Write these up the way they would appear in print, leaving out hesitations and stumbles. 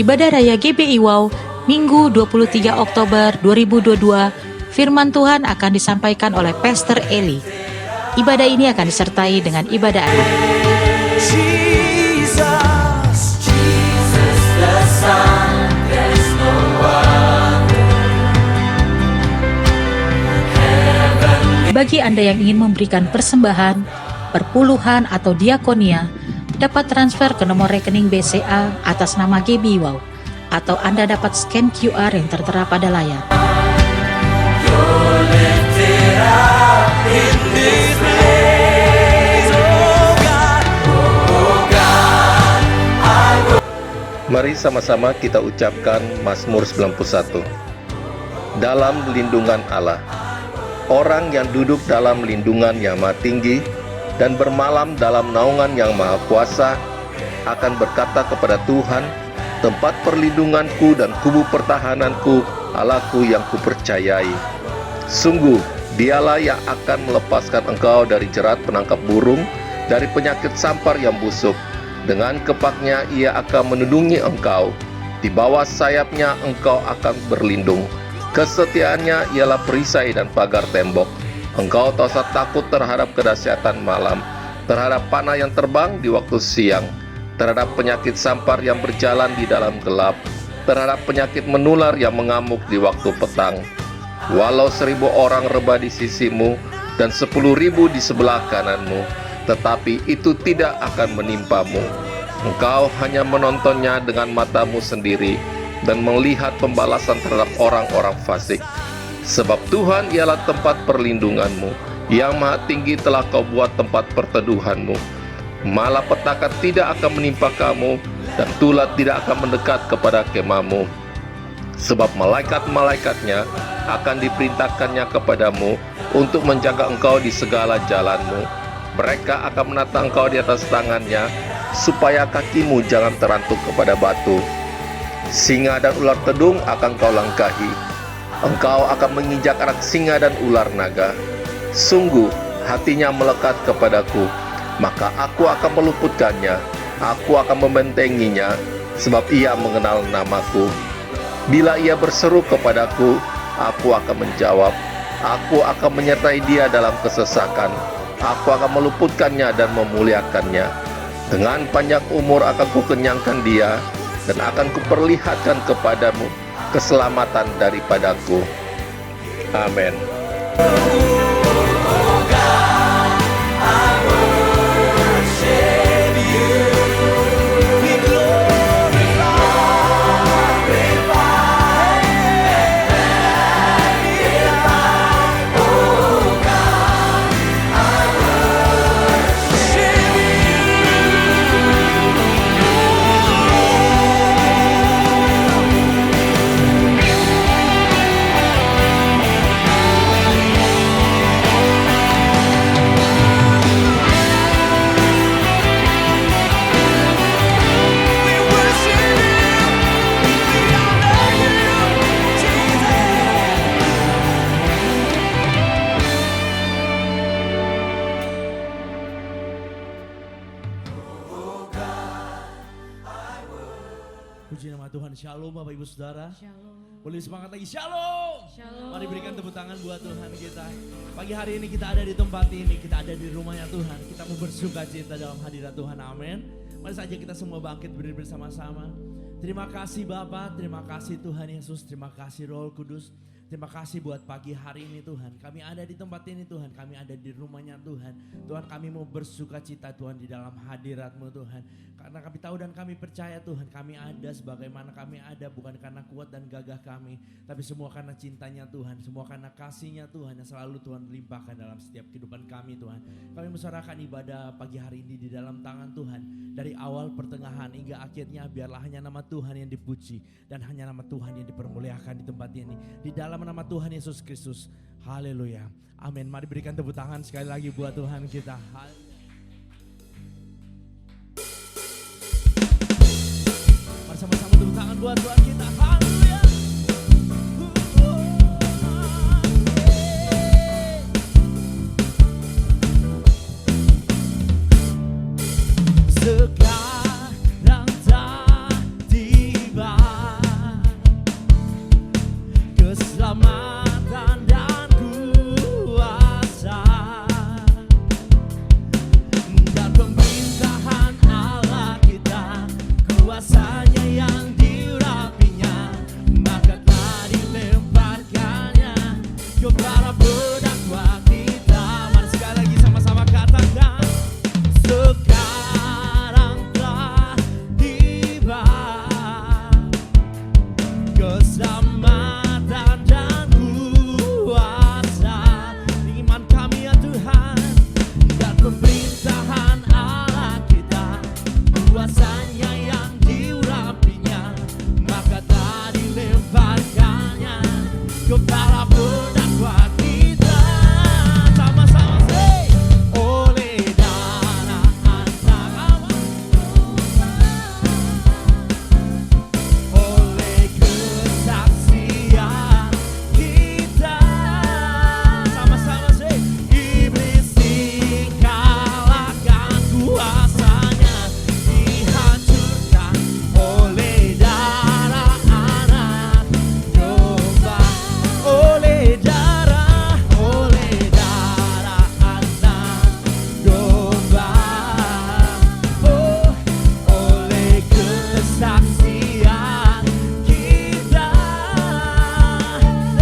Ibadah Raya GBI Wow, Minggu 23 Oktober 2022, firman Tuhan akan disampaikan oleh Pastor Eli. Ibadah ini akan disertai dengan ibadah anak. Jesus the Son, there's no other. Bagi Anda yang ingin memberikan persembahan, perpuluhan atau diakonia, dapat transfer ke nomor rekening BCA atas nama GBI Wow, atau Anda dapat scan QR yang tertera pada layar. Mari sama-sama kita ucapkan Mazmur 91. Dalam lindungan Allah. Orang yang duduk dalam lindungan yang maha tinggi dan bermalam dalam naungan yang maha kuasa akan berkata kepada Tuhan, tempat perlindunganku dan kubu pertahananku, Allahku yang kupercayai. Sungguh, dialah yang akan melepaskan engkau dari jerat penangkap burung, dari penyakit sampar yang busuk. Dengan kepaknya ia akan melindungi engkau, di bawah sayapnya engkau akan berlindung. Kesetiaannya ialah perisai dan pagar tembok. Engkau tak usah takut terhadap kedahsyatan malam, terhadap panah yang terbang di waktu siang, terhadap penyakit sampar yang berjalan di dalam gelap, terhadap penyakit menular yang mengamuk di waktu petang. Walau 1.000 orang rebah di sisimu dan 10.000 di sebelah kananmu, tetapi itu tidak akan menimpamu. Engkau hanya menontonnya dengan matamu sendiri dan melihat pembalasan terhadap orang-orang fasik. Sebab Tuhan ialah tempat perlindunganmu, yang maha tinggi telah kau buat tempat perteduhanmu. Malapetaka tidak akan menimpa kamu, dan tulat tidak akan mendekat kepada kemahmu. Sebab malaikat-malaikatnya akan diperintahkannya kepadamu untuk menjaga engkau di segala jalanmu. Mereka akan menata engkau di atas tangannya, supaya kakimu jangan terantuk kepada batu. Singa dan ular tedung akan kau langkahi. Engkau akan menginjak anak singa dan ular naga. Sungguh, hatinya melekat kepadaku, maka aku akan meluputkannya. Aku akan membentenginya, sebab ia mengenal namaku. Bila ia berseru kepadaku, aku akan menjawab. Aku akan menyertai dia dalam kesesakan. Aku akan meluputkannya dan memuliakannya. Dengan panjang umur akan kukenyangkan dia, dan akan kuperlihatkan kepadamu keselamatan daripadaku. Amin. Puji nama Tuhan. Shalom Bapak Ibu Saudara. Shalom. Boleh semangat lagi. Shalom. Shalom. Mari berikan tepuk tangan buat Tuhan kita. Pagi hari ini kita ada di tempat ini. Kita ada di rumahnya Tuhan. Kita mau bersuka cita dalam hadirat Tuhan. Amin. Mari saja kita semua bangkit berdiri bersama-sama. Terima kasih Bapa. Terima kasih Tuhan Yesus. Terima kasih Roh Kudus. Terima kasih buat pagi hari ini Tuhan. Kami ada di tempat ini Tuhan. Kami ada di rumahnya Tuhan. Tuhan, kami mau bersuka cita Tuhan di dalam hadirat-Mu Tuhan. Karena kami tahu dan kami percaya Tuhan, kami ada sebagaimana kami ada, bukan karena kuat dan gagah kami, tapi semua karena cintanya Tuhan, semua karena kasih-Nya Tuhan yang selalu Tuhan limpahkan dalam setiap kehidupan kami Tuhan. Kami menserahkan ibadah pagi hari ini di dalam tangan Tuhan. Dari awal, pertengahan hingga akhirnya, biarlah hanya nama Tuhan yang dipuji dan hanya nama Tuhan yang dipermuliakan di tempat ini. Di dalam nama Tuhan Yesus Kristus. Haleluya. Amin. Mari berikan tepuk tangan sekali lagi buat Tuhan kita. Mari sama-sama tepuk tangan buat Tuhan kita. Haleluya. Sekarang tak tiba kuasanya yang diurapinya, maka telah dilemparkannya kepada pendakwa kita. Mari sekali lagi sama-sama katakan, sekarang telah tiba keselamatan dan kuasa iman kami ya Tuhan, dan pemerintahan Allah kita, kuasanya yang diurapinya, maka tak dilemparkannya kepada pendakwa kita. Sama-sama say, oleh darah anak, oleh kesaksian kita. Sama-sama say, iblis dikalahkan, kuasanya dihancurkan oleh darah anak domba. Oleh darah anak domba. Oh, oleh kesaksian kita.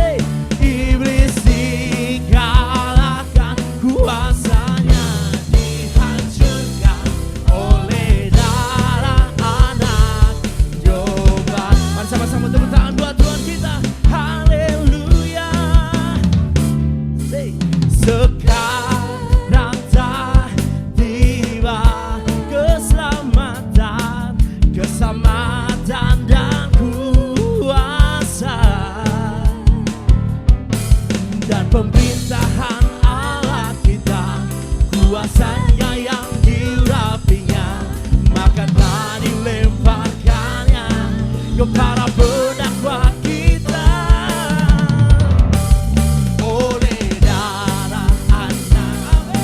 Hey, iblis dikalahkan, kuasanya dihancurkan oleh darah anak domba. Mari sama-sama tepuk tangan buat Tuhan kita. Haleluya. Say, sekarang tak tiba keselamatan, keselamatan dan kuasa, dan pemerintahan Allah kita, kuasanya yang diurapinya, maka telah dilemparkannya kepada pendakwa kita. Oleh darah anak,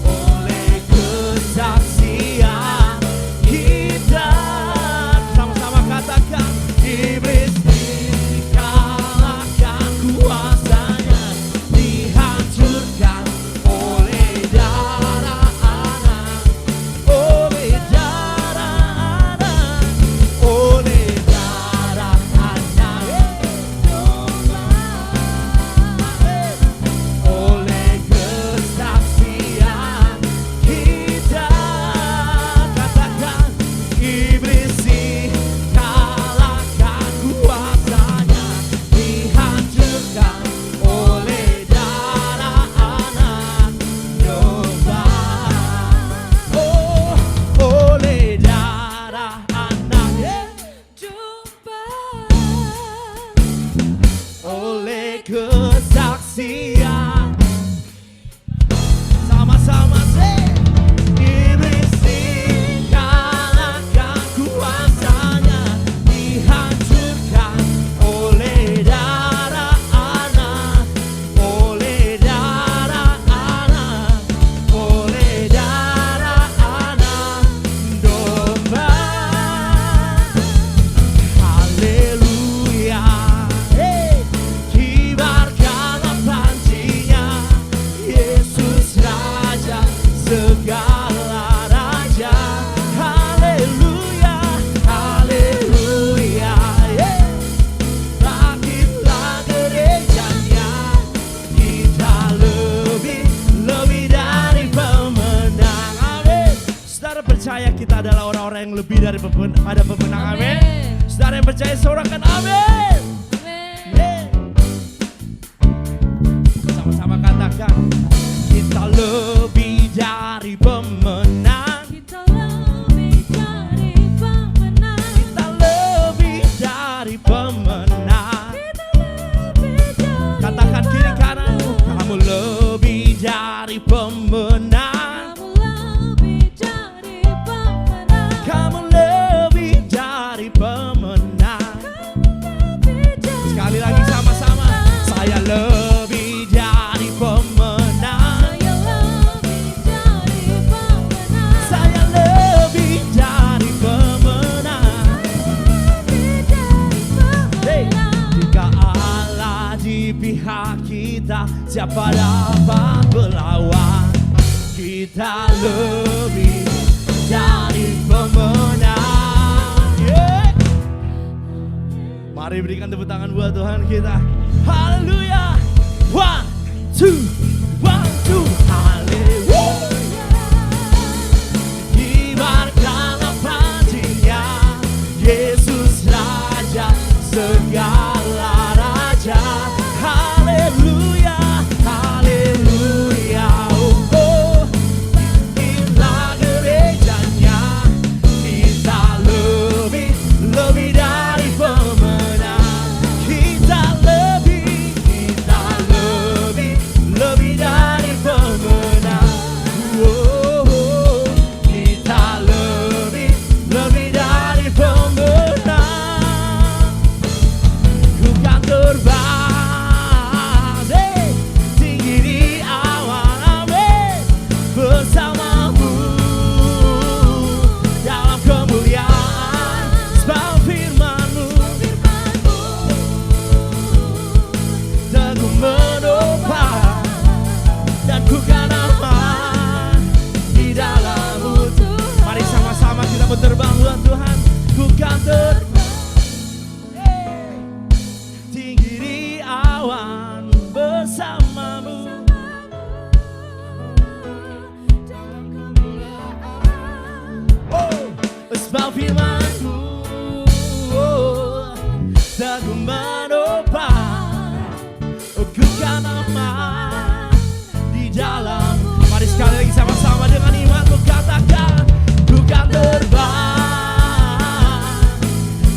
oleh kesaksian kita. Sama-sama katakan, iblis dikalahkan, kuasanya dihancurkan oleh darah anak, oleh darah anak, oleh darah anak, oleh kesaksian kita. Katakan, iblis dikalahkan, kuasanya dihancurkan oleh darah anak domba. Oh, oleh darah anak domba, oleh kesaksian. Sama-sama say, iblis dikalahkan, kuasanya dihancurkan oleh darah anak, oleh darah anak, oleh darah anak domba. Haleluya. Hey, kibarkanlah pancinya, Yesus Raja segala raja. Haleluya, haleluya. Yeah. Bangkitlah gerejanya, kita lebih dari pemenang. Amin. Saudara percaya kita adalah orang-orang yang lebih dari pemenang. Amin. Saudara yang percaya sorakan amin. Yeah. Sama-sama katakan, kita lebih dari pemenang. Kita lebih dari pemenang. Kita lebih dari pemenang. Katakan kiri kananmu, kamu lebih dari pemenang. Kamu lebih dari pemenang. Kamu lebih dari pemenang. Sekali lagi sama-sama, saya lebih dari pemenang. Saya lebih dari pemenang. Saya lebih dari pemenang. Hey, jika Allah di pihak kita, siapa dapat melawan? Kita lebih dari Mari berikan tepuk tangan buat Tuhan kita. Haleluya. 1, 2, 1, 2. Haleluya. Kibarkanlah panjinya, Yesus Raja segala raja. Haleluya, haleluya. Oh, inilah gerejanya. Kita lebih dari pemenang. Kita lebih dari pemenang. Oh, kita lebih dari pemenang. Ku kan terbang tinggi di awan, amin, bersamamu dalam kemuliaan. Sebab firman-Mu teguh menopang, dan ku kan aman di dalam-Mu. Mari sama-sama kita berterbang buat Tuhan. Ku kan terbang tinggi di awan bersamamu. Oh, sebab firman-Mu teguh menopang, ku kan aman di dalam. Mari sekali lagi sama-sama dengan iman ku katakan, ku kan terbang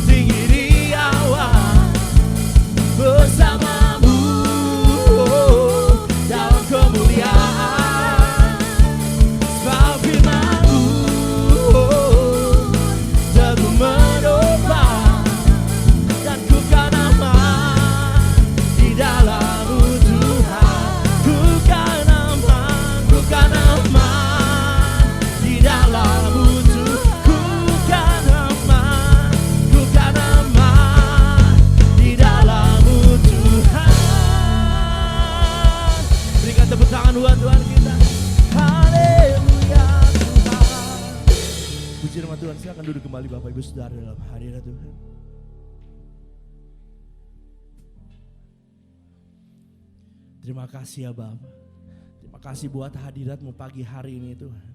tinggi di awan bersamamu dalam kemuliaan. Sebab firman-Mu teguh menopang, dan ku kan aman di dalam-Mu Tuhan. Ku kan aman di dalam-Mu Tuhan. Ku kan aman di dalam-Mu Tuhan. Berikan tepuk tangan buat Tuhan kita. Haleluya Tuhan. Puji nama Tuhan. Silakan duduk kembali Bapak Ibu Saudara dalam hadirat Tuhan. Terima kasih ya Bapa. Terima kasih buat hadirat-Mu pagi hari ini Tuhan.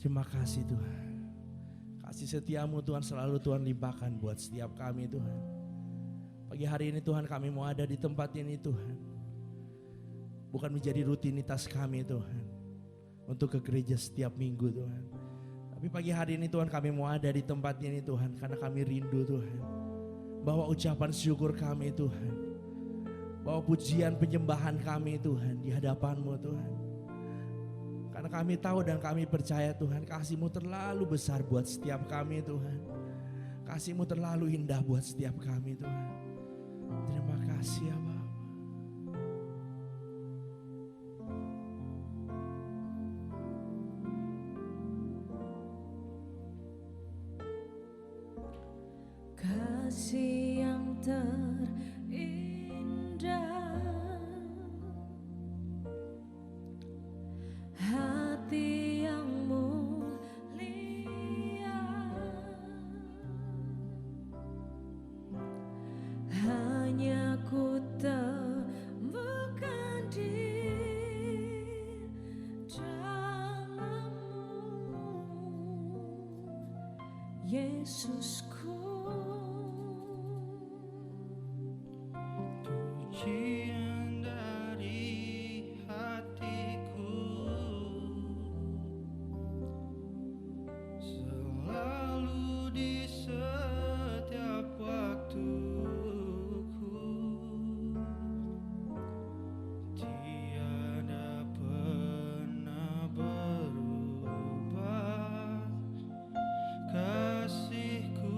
Terima kasih Tuhan. Kasih setia-Mu Tuhan selalu Tuhan limpahkan buat setiap kami Tuhan. Pagi hari ini Tuhan kami mau ada di tempat ini Tuhan. Bukan menjadi rutinitas kami Tuhan. Untuk ke gereja setiap minggu Tuhan. Tapi pagi hari ini Tuhan kami mau ada di tempat ini Tuhan. Karena kami rindu Tuhan. Bawa ucapan syukur kami Tuhan. Bawa pujian penyembahan kami Tuhan di hadapan-Mu Tuhan. Karena kami tahu dan kami percaya Tuhan, kasih-Mu terlalu besar buat setiap kami Tuhan. Kasih-Mu terlalu indah buat setiap kami Tuhan. Terima kasih ya Bapa. Kasih yang terindah, hati yang mulia, hanya ku temukan di dalam-Mu, Yesusku. Pujian dari hatiku selalu di setiap waktuku, tiada pernah berubah kasihku.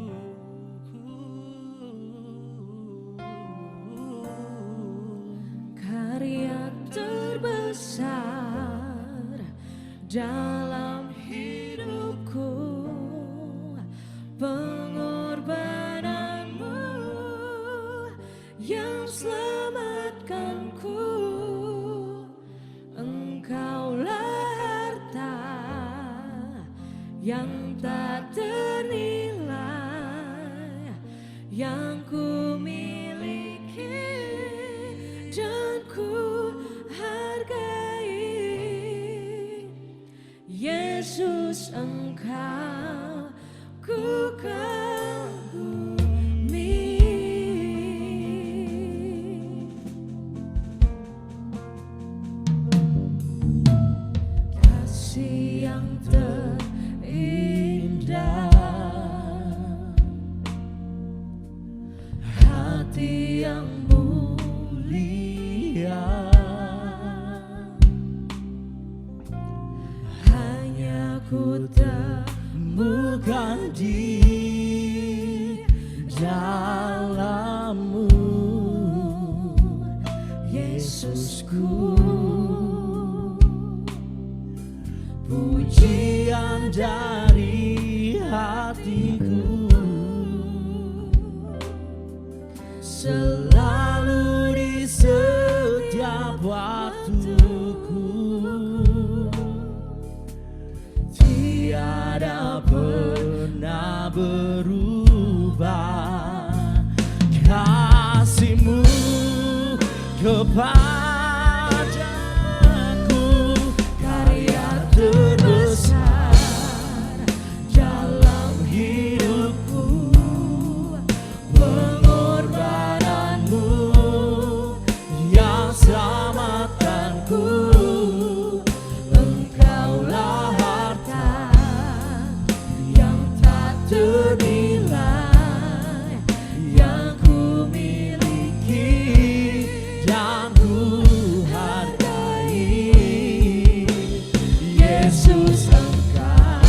Karya terbesar dalam hidupku, pengorbanan-Mu yang selamatkanku. Engkaulah harta yang tak ternilai yang ku miliki dan ku hargai. Yesus, Engkau ku kagumi. Kasih yang terindah, hati yang mulia, hanya ku temukan di dalam-Mu, Yesusku. Pujian dari hatiku selalu di setiap waktuku, tiada pernah berubah kasih-Mu kepadaku. Karya terbesar dalam hidupku, pengorbananmu yang selamatkanku. Engkaulah harta yang tak ternilai yang ku miliki dan ku hargai. Yesus, Engkau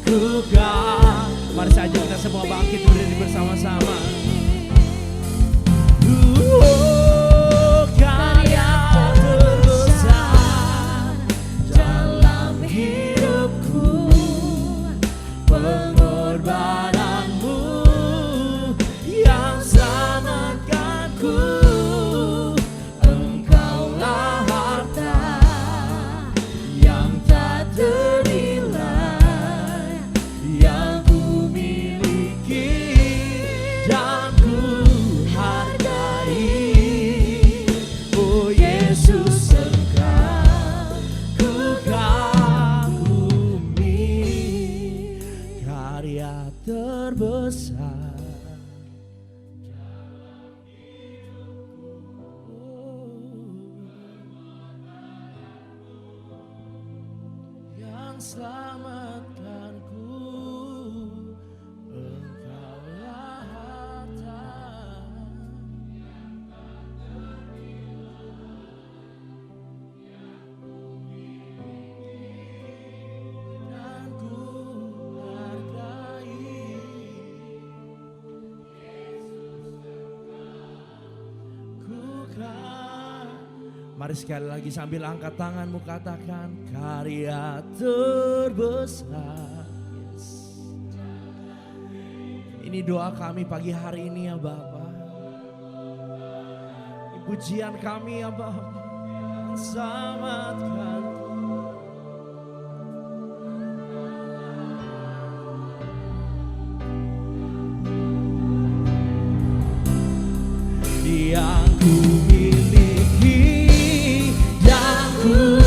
ku kagumi. Mari saja kita semua bangkit berdiri bersama-sama. Karya terbesar dalam hidupku, Pengorbananmu yang selamatkanku. Engkaulah harta yang tak ternilai Yang ku miliki dan ku hargai. Oh Yesus, Engkau ku kagumi. Karya terbesar yang selamatkanku. Engkaulah harta dan ku hargai. Mari sekali lagi sambil angkat tanganmu katakan karya terbesar. Yes. Ini doa kami pagi hari ini ya Bapa. Ini pujian kami ya Bapa. Selamatkan. Yang ku miliki dan ku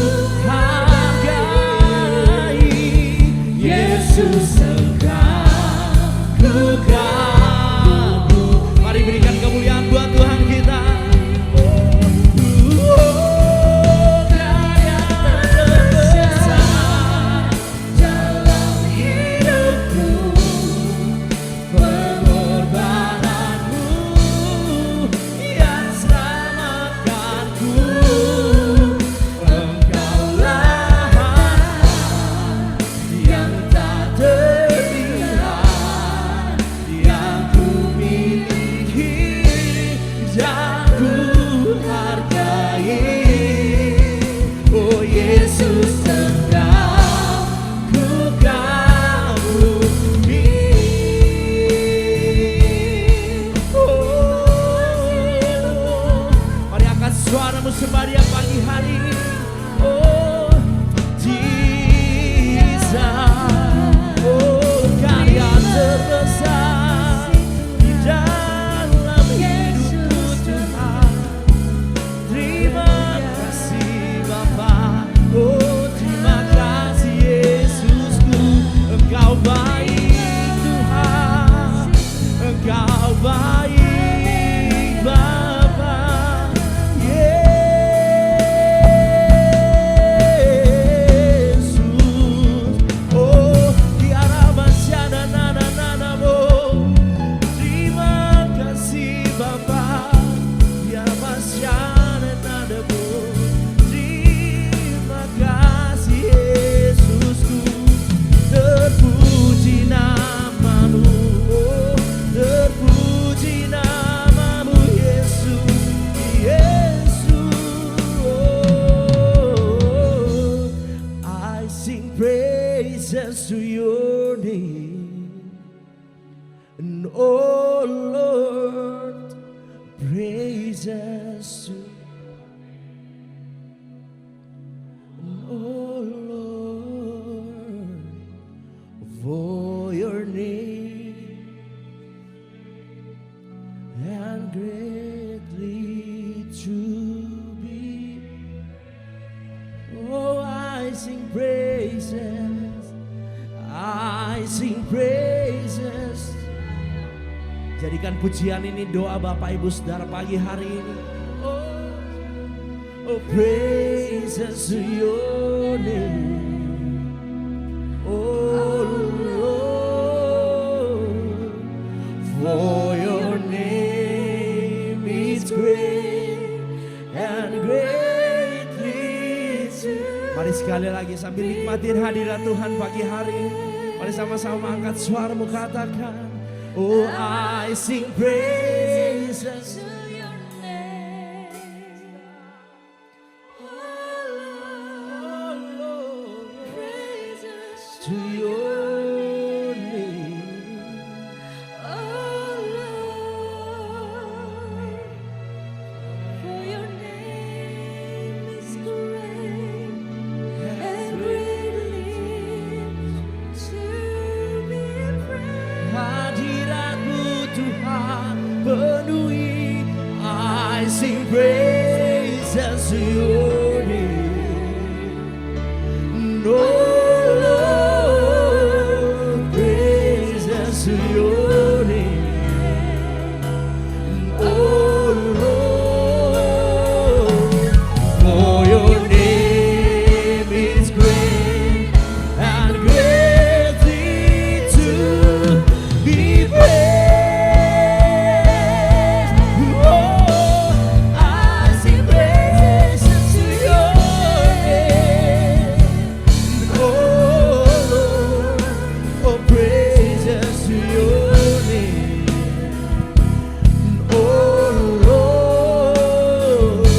hargai. Yesus, Engkau ku kagumi. Mari berikan kemuliaan buat Tuhan kita. Karya praises to your name. And oh Lord, praises to oh Lord, for your name and greatly to be. Oh, I sing praises, I sing praises. Jadikan pujian ini doa Bapak Ibu Saudara pagi hari ini. Oh, praises to your name. Oh Lord, for your name is great and greatly to. Mari sekali lagi sambil nikmatin hadirat Tuhan pagi hari ini. Mari sama-sama angkat suaramu katakan, oh I sing praises to your name. oh Lord, Praises to your name. oh Lord, for your name is great and greatly to be praised. Hadiratmu Tuhan penuhi, I sing praises to your name. No Lord, praises to your name. Oh Lord, for your name is great and greatly to be praised. Oh, I sing praises to your name. Oh Lord, oh praises to your name. Oh Lord,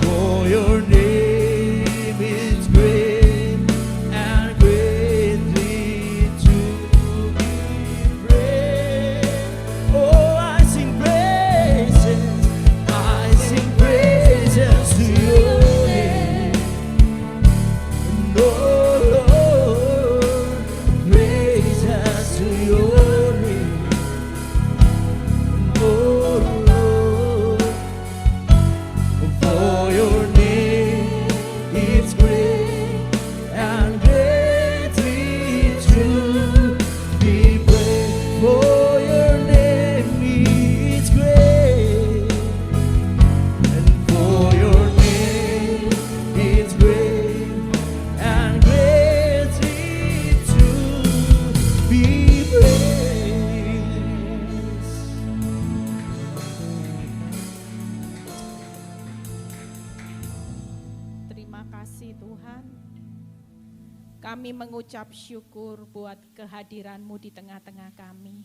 for your name is great and greatly to be praised. Oh, I sing praises to your name. Oh Lord, praises to your name. Oh Lord, for your name is great and greatly to be praised. For your name is great, and for your name is great and greatly to be praised. Terima kasih Tuhan. Kami mengucap syukur buat kehadiran-Mu di tengah-tengah kami.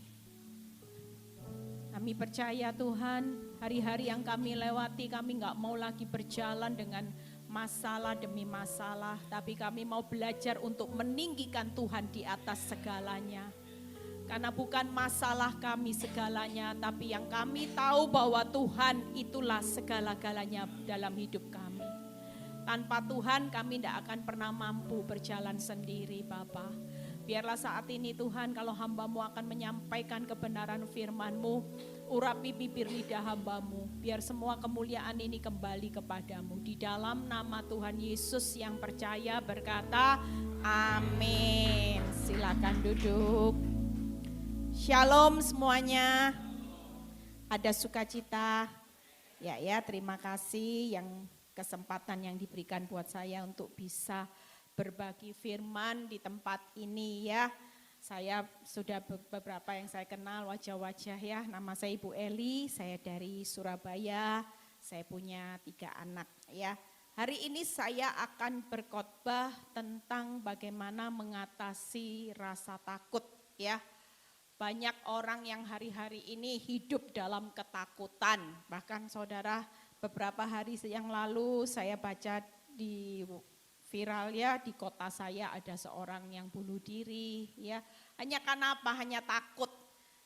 Kami percaya Tuhan, hari-hari yang kami lewati kami gak mau lagi berjalan dengan masalah demi masalah. Tapi kami mau belajar untuk meninggikan Tuhan di atas segalanya. Karena bukan masalah kami segalanya, tapi yang kami tahu bahwa Tuhan itulah segala-galanya dalam hidup kami. Tanpa Tuhan kami tidak akan pernah mampu berjalan sendiri Bapa. Biarlah saat ini Tuhan kalau hamba-Mu akan menyampaikan kebenaran firman-Mu, urapi bibir lidah hamba-Mu. Biar semua kemuliaan ini kembali kepadamu. Di dalam nama Tuhan Yesus yang percaya berkata, amin. Silakan duduk. Shalom semuanya. Ada sukacita. Ya, terima kasih yang kesempatan yang diberikan buat saya untuk bisa berbagi firman di tempat ini ya. Saya sudah beberapa yang saya kenal wajah-wajah ya. Nama saya Ibu Eli, saya dari Surabaya. Saya punya 3 anak ya. Hari ini saya akan berkhotbah tentang bagaimana mengatasi rasa takut ya. Banyak orang yang hari-hari ini hidup dalam ketakutan. Bahkan saudara, beberapa hari yang lalu saya baca di Viral ya di kota saya ada seorang yang bunuh diri ya. Hanya karena apa? Hanya takut.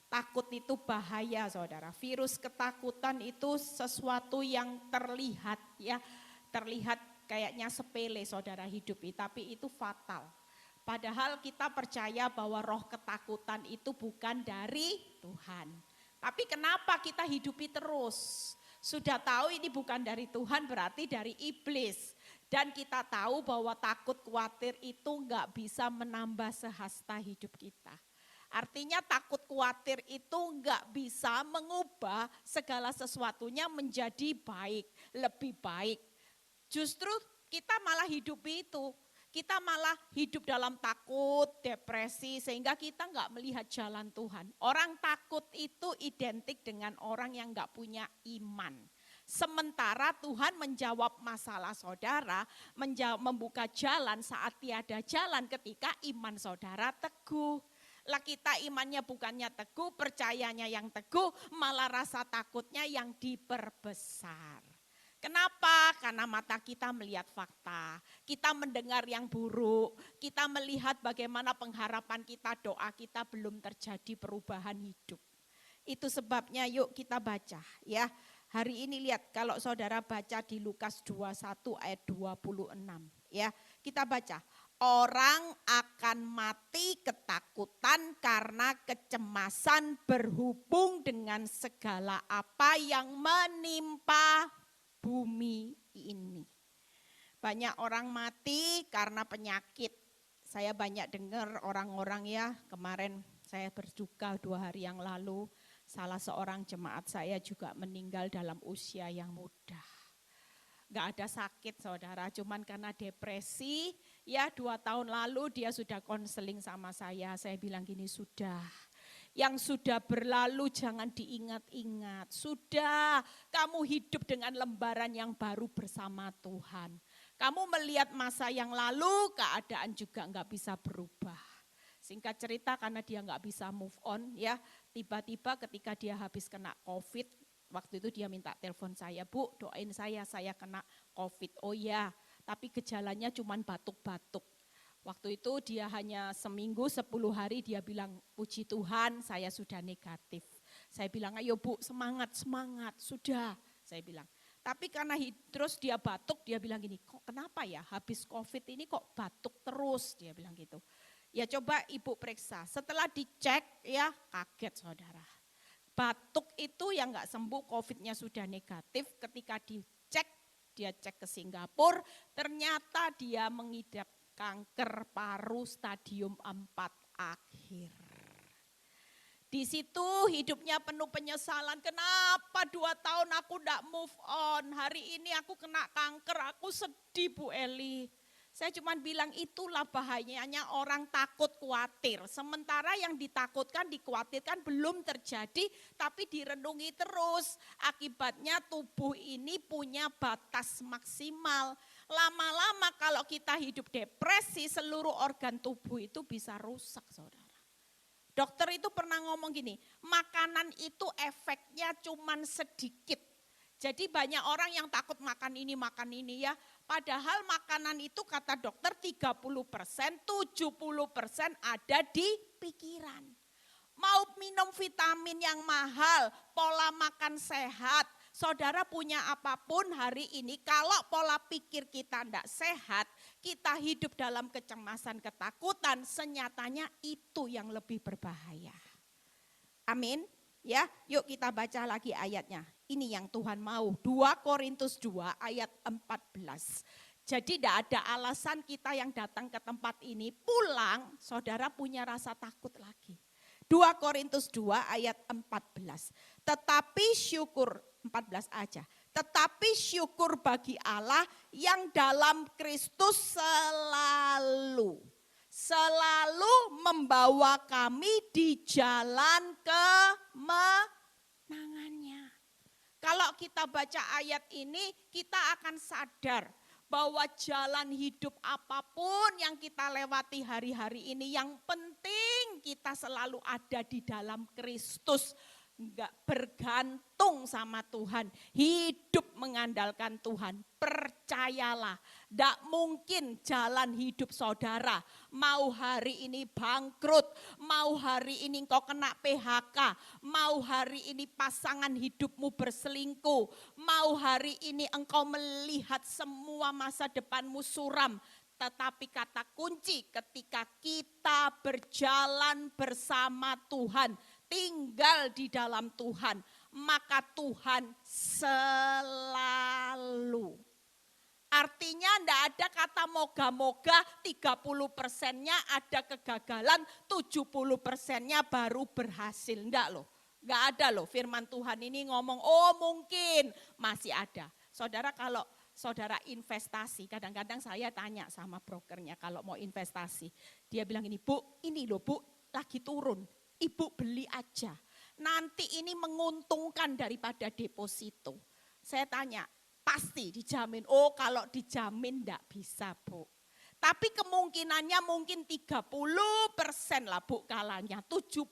Takut itu bahaya saudara. Virus ketakutan itu sesuatu yang terlihat ya. Terlihat kayaknya sepele saudara hidupi, tapi itu fatal. Padahal kita percaya bahwa roh ketakutan itu bukan dari Tuhan. Tapi kenapa kita hidupi terus? Sudah tahu ini bukan dari Tuhan berarti dari iblis. Dan kita tahu bahwa takut khawatir itu enggak bisa menambah sehasta hidup kita. Artinya takut khawatir itu enggak bisa mengubah segala sesuatunya menjadi baik, lebih baik. Justru kita malah hidup itu. Kita malah hidup dalam takut, depresi, sehingga kita enggak melihat jalan Tuhan. Orang takut itu identik dengan orang yang enggak punya iman. Sementara Tuhan menjawab masalah saudara, membuka jalan saat tiada jalan ketika iman saudara teguh. Lah kita imannya bukannya teguh, percayanya yang teguh, malah rasa takutnya yang diperbesar. Kenapa? Karena mata kita melihat fakta, kita mendengar yang buruk, kita melihat bagaimana pengharapan kita, doa kita belum terjadi perubahan hidup. Itu sebabnya yuk kita baca ya. Hari ini lihat kalau saudara baca di Lukas 21 ayat 26 ya. Kita baca, orang akan mati ketakutan karena kecemasan berhubung dengan segala apa yang menimpa bumi ini. Banyak orang mati karena penyakit. Saya banyak dengar orang-orang ya, kemarin saya berduka 2 hari yang lalu. Salah seorang jemaat saya juga meninggal dalam usia yang muda. Gak ada sakit saudara, cuman karena depresi. Ya 2 tahun lalu dia sudah konseling sama saya bilang gini, sudah. Yang sudah berlalu jangan diingat-ingat. Sudah, kamu hidup dengan lembaran yang baru bersama Tuhan. Kamu melihat masa yang lalu, keadaan juga gak bisa berubah. Singkat cerita karena dia gak bisa move on ya, tiba-tiba ketika dia habis kena COVID, waktu itu dia minta telepon saya, Bu doain saya kena COVID. Oh ya, tapi gejalanya cuma batuk-batuk. Waktu itu dia hanya seminggu 10 hari dia bilang, puji Tuhan saya sudah negatif. Saya bilang ayo Bu semangat, sudah saya bilang. Tapi karena terus dia batuk, dia bilang gini, kok kenapa ya habis COVID ini kok batuk terus, dia bilang gitu. Ya coba ibu periksa, setelah dicek ya kaget saudara. Batuk itu yang gak sembuh, COVID-nya sudah negatif, ketika dicek, dia cek ke Singapura, ternyata dia mengidap kanker paru stadium 4 akhir. Di situ hidupnya penuh penyesalan, kenapa 2 tahun aku gak move on, hari ini aku kena kanker, aku sedih Bu Eli. Saya cuma bilang itulah bahayanya orang takut khawatir. Sementara yang ditakutkan, dikhawatirkan belum terjadi tapi direnungi terus. Akibatnya tubuh ini punya batas maksimal. Lama-lama kalau kita hidup depresi seluruh organ tubuh itu bisa rusak saudara. Dokter itu pernah ngomong gini, makanan itu efeknya cuma sedikit. Jadi banyak orang yang takut makan ini ya. Padahal makanan itu kata dokter 30%, 70% ada di pikiran. Mau minum vitamin yang mahal, pola makan sehat. Saudara punya apapun hari ini, kalau pola pikir kita tidak sehat, kita hidup dalam kecemasan, ketakutan, senyatanya itu yang lebih berbahaya. Amin. Ya, yuk kita baca lagi ayatnya. Ini yang Tuhan mau. 2 Korintus 2 ayat 14. Jadi tidak ada alasan kita yang datang ke tempat ini pulang, saudara punya rasa takut lagi. 2 Korintus 2 ayat 14. Tetapi syukur, 14 aja. Tetapi syukur bagi Allah yang dalam Kristus selalu membawa kami di jalan kemenangannya. Kalau kita baca ayat ini, kita akan sadar bahwa jalan hidup apapun yang kita lewati hari-hari ini, yang penting kita selalu ada di dalam Kristus. enggak bergantung sama Tuhan, hidup mengandalkan Tuhan, percayalah, enggak mungkin jalan hidup saudara, mau hari ini bangkrut, mau hari ini engkau kena PHK, mau hari ini pasangan hidupmu berselingkuh, mau hari ini engkau melihat semua masa depanmu suram, tetapi kata kunci ketika kita berjalan bersama Tuhan, tinggal di dalam Tuhan, maka Tuhan selalu. Artinya enggak ada kata moga-moga 30%-nya ada kegagalan, 70%-nya baru berhasil. Enggak loh, enggak ada loh firman Tuhan ini ngomong, oh mungkin masih ada. Saudara kalau saudara investasi, kadang-kadang saya tanya sama brokernya kalau mau investasi. Dia bilang ini, Bu, ini loh Bu, lagi turun. Ibu beli aja. Nanti ini menguntungkan daripada deposito. Saya tanya, pasti dijamin? Oh kalau dijamin enggak bisa Bu. Tapi kemungkinannya mungkin 30% lah Bu kalanya. 70%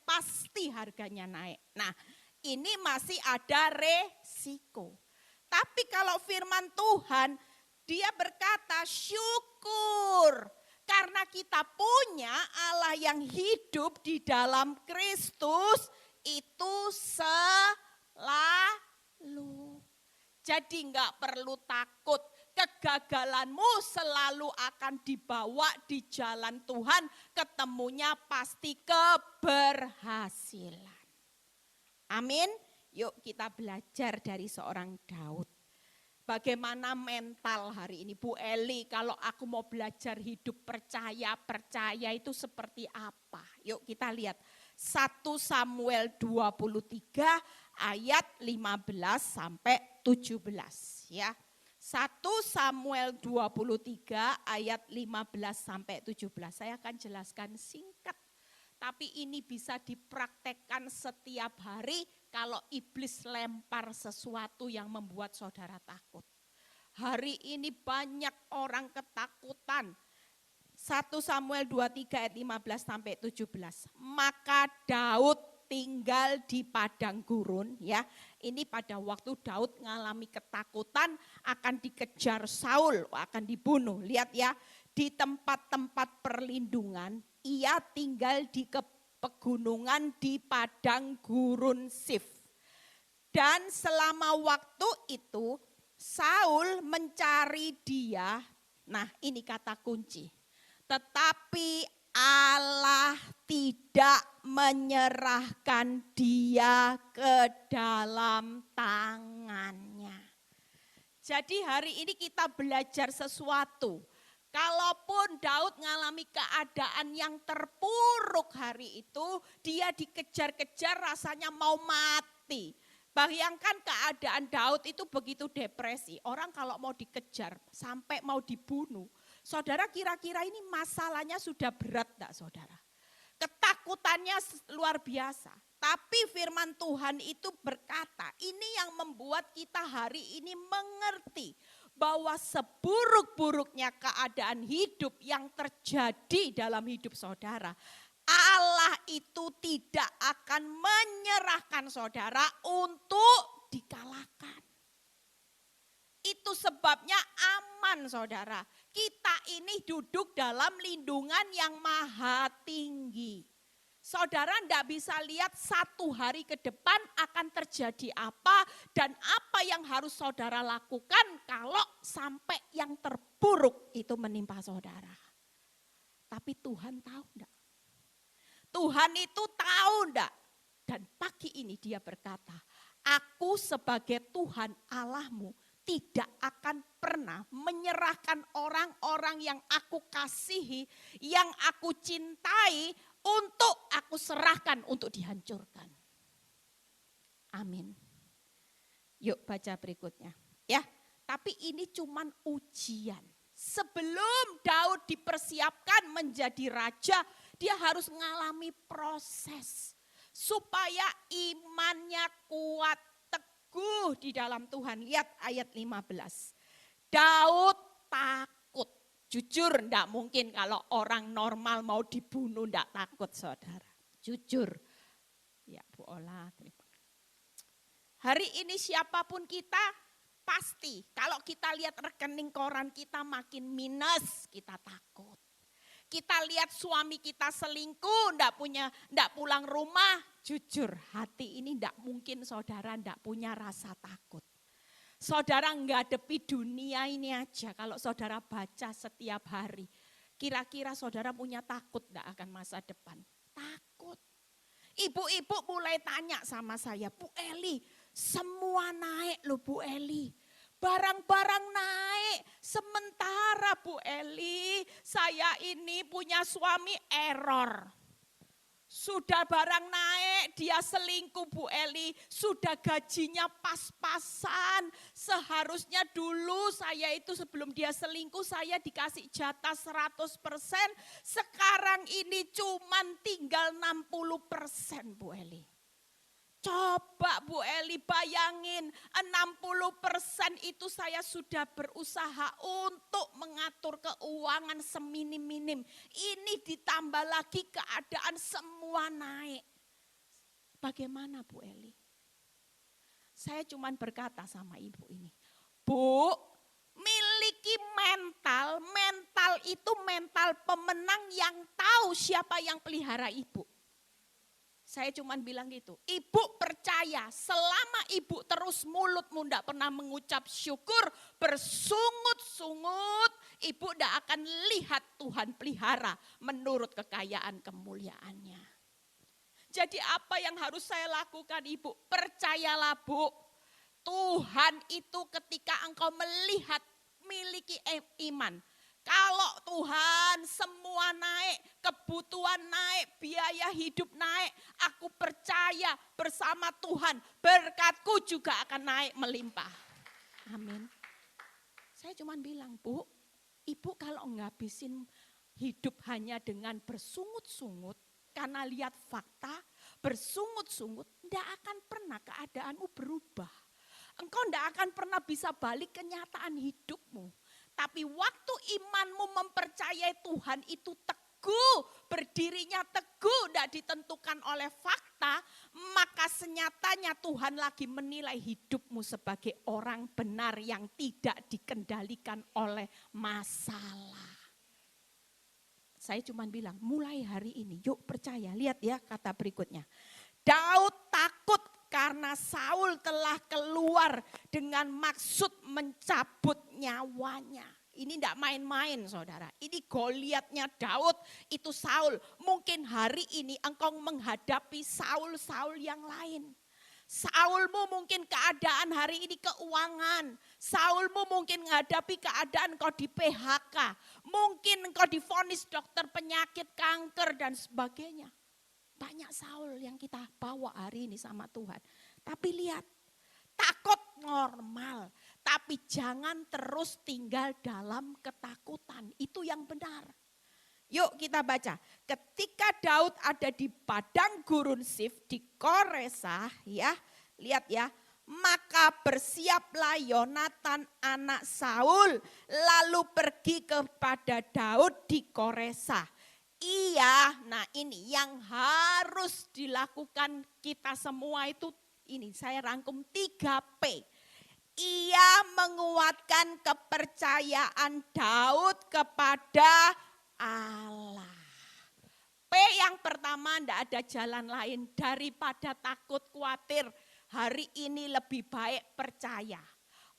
pasti harganya naik. Nah ini masih ada resiko. Tapi kalau firman Tuhan, dia berkata syukur. Karena kita punya Allah yang hidup di dalam Kristus itu selalu. Jadi enggak perlu takut, kegagalanmu selalu akan dibawa di jalan Tuhan, ketemunya pasti keberhasilan. Amin. Yuk kita belajar dari seorang Daud. Bagaimana mental hari ini Bu Eli, kalau aku mau belajar hidup percaya itu seperti apa? Yuk kita lihat 1 Samuel 23 ayat 15 sampai 17 ya. 1 Samuel 23 ayat 15 sampai 17. Saya akan jelaskan singkat. Tapi ini bisa dipraktekkan setiap hari kalau iblis lempar sesuatu yang membuat saudara takut. Hari ini banyak orang ketakutan. 1 Samuel 23 ayat 15 sampai 17. Maka Daud tinggal di padang gurun ya. Ini pada waktu Daud mengalami ketakutan akan dikejar Saul, akan dibunuh. Lihat ya, di tempat-tempat perlindungan ia tinggal di pegunungan di padang gurun Sif. Dan selama waktu itu Saul mencari dia. Nah, ini kata kunci. Tetapi Allah tidak menyerahkan dia ke dalam tangannya. Jadi hari ini kita belajar sesuatu. Kalaupun Daud mengalami keadaan yang terpuruk hari itu, dia dikejar-kejar rasanya mau mati. Bayangkan keadaan Daud itu begitu depresi. Orang kalau mau dikejar sampai mau dibunuh. Saudara kira-kira ini masalahnya sudah berat enggak saudara? Ketakutannya luar biasa. Tapi firman Tuhan itu berkata, ini yang membuat kita hari ini mengerti bahwa seburuk-buruknya keadaan hidup yang terjadi dalam hidup saudara, Allah itu tidak akan menyerahkan saudara untuk dikalahkan. Itu sebabnya aman saudara. Kita ini duduk dalam lindungan yang maha tinggi. Saudara tidak bisa lihat satu hari ke depan akan terjadi apa dan apa yang harus saudara lakukan kalau sampai yang terburuk itu menimpa saudara. Tapi Tuhan tahu enggak? Tuhan itu tahu enggak? Dan pagi ini dia berkata, aku sebagai Tuhan Allahmu tidak akan pernah menyerahkan orang-orang yang aku kasihi, yang aku cintai untuk aku serahkan untuk dihancurkan. Amin. Yuk baca berikutnya. Ya, tapi ini cuman ujian. Sebelum Daud dipersiapkan menjadi raja, dia harus mengalami proses supaya imannya kuat, teguh di dalam Tuhan. Lihat ayat 15. Daud takut. Jujur enggak mungkin kalau orang normal mau dibunuh enggak takut saudara. Jujur. Ya Bu Ola, terima. Hari ini siapapun kita, pasti kalau kita lihat rekening koran kita makin minus, kita takut. Kita lihat suami kita selingkuh, ndak pulang rumah, jujur hati ini ndak mungkin saudara ndak punya rasa takut. Saudara nggadepi dunia ini aja, kalau saudara baca setiap hari, kira-kira saudara punya takut ndak akan masa depan? Takut. Ibu-ibu mulai tanya sama saya, Bu Eli, semua naik loh Bu Eli. Barang-barang naik, sementara Bu Eli, saya ini punya suami error. Sudah barang naik, dia selingkuh Bu Eli, sudah gajinya pas-pasan. Seharusnya dulu saya itu sebelum dia selingkuh saya dikasih jatah 100%, sekarang ini cuman tinggal 60% Bu Eli. Coba Bu Eli bayangin 60% itu saya sudah berusaha untuk mengatur keuangan seminim-minim. Ini ditambah lagi keadaan semua naik. Bagaimana Bu Eli? Saya cuma berkata sama ibu ini, Bu, miliki mental itu mental pemenang yang tahu siapa yang pelihara ibu. Saya cuma bilang gitu, ibu percaya selama ibu terus mulutmu tidak pernah mengucap syukur, bersungut-sungut, ibu tidak akan lihat Tuhan pelihara menurut kekayaan kemuliaannya. Jadi apa yang harus saya lakukan ibu? Percayalah Bu, Tuhan itu ketika engkau melihat miliki iman. Kalau Tuhan semua naik, kebutuhan naik, biaya hidup naik, aku percaya bersama Tuhan berkatku juga akan naik melimpah. Amin. Saya cuma bilang, Bu, ibu kalau ngabisin hidup hanya dengan bersungut-sungut, karena lihat fakta, bersungut-sungut, tidak akan pernah keadaanmu berubah. Engkau tidak akan pernah bisa balik kenyataan hidupmu. Tapi waktu imanmu mempercayai Tuhan itu teguh, berdirinya teguh, tidak ditentukan oleh fakta, maka senyatanya Tuhan lagi menilai hidupmu sebagai orang benar yang tidak dikendalikan oleh masalah. Saya cuma bilang, mulai hari ini, yuk percaya, lihat ya kata berikutnya. Daud takut karena Saul telah keluar dengan maksud mencabut nyawanya. Ini tidak main-main saudara. Ini Goliatnya Daud, itu Saul. Mungkin hari ini engkau menghadapi Saul-Saul yang lain. Saulmu mungkin keadaan hari ini keuangan. Saulmu mungkin menghadapi keadaan engkau di PHK. Mungkin engkau divonis dokter penyakit, kanker dan sebagainya. Banyak Saul yang kita bawa hari ini sama Tuhan. Tapi lihat, takut normal. Tapi jangan terus tinggal dalam ketakutan. Itu yang benar. Yuk kita baca. Ketika Daud ada di padang gurun Sif di Koresah, ya, lihat ya. Maka bersiaplah Yonatan anak Saul lalu pergi kepada Daud di Koresah. Iya, nah ini yang harus dilakukan kita semua itu, ini saya rangkum 3P. Ia menguatkan kepercayaan Daud kepada Allah. P yang pertama, tidak ada jalan lain daripada takut khawatir. Hari ini lebih baik percaya.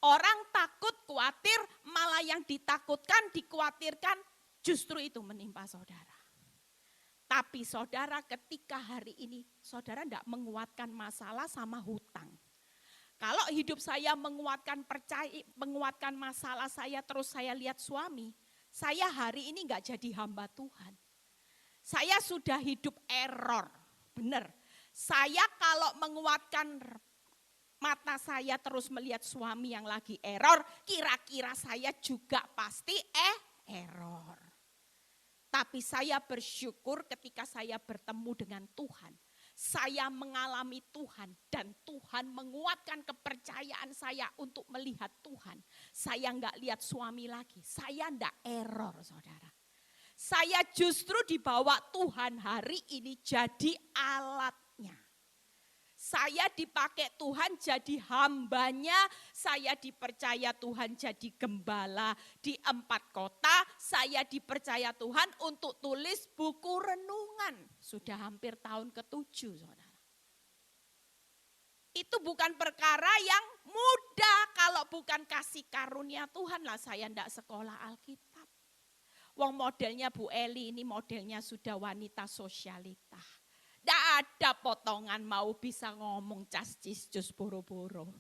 Orang takut khawatir, malah yang ditakutkan, dikhawatirkan, justru itu menimpa saudara. Tapi saudara ketika hari ini saudara tidak menguatkan masalah sama hutang. Kalau hidup saya menguatkan masalah saya terus saya lihat suami, saya hari ini nggak jadi hamba Tuhan. Saya sudah hidup error, benar. Saya kalau menguatkan mata saya terus melihat suami yang lagi error, kira-kira saya juga pasti error. Tapi saya bersyukur ketika saya bertemu dengan Tuhan. Saya mengalami Tuhan dan Tuhan menguatkan kepercayaan saya untuk melihat Tuhan. Saya enggak lihat suami lagi, saya enggak error saudara. Saya justru dibawa Tuhan hari ini jadi alatnya. Saya dipakai Tuhan jadi hambanya, saya dipercaya Tuhan jadi gembala. Di 4 kota saya dipercaya Tuhan untuk tulis buku renungan. Sudah hampir tahun ke-7, saudara. Itu bukan perkara yang mudah, kalau bukan kasih karunia Tuhan lah saya ndak sekolah Alkitab. Wong modelnya Bu Eli ini modelnya sudah wanita sosialita. Ndak ada potongan mau bisa ngomong cas-cis cus boro-boro.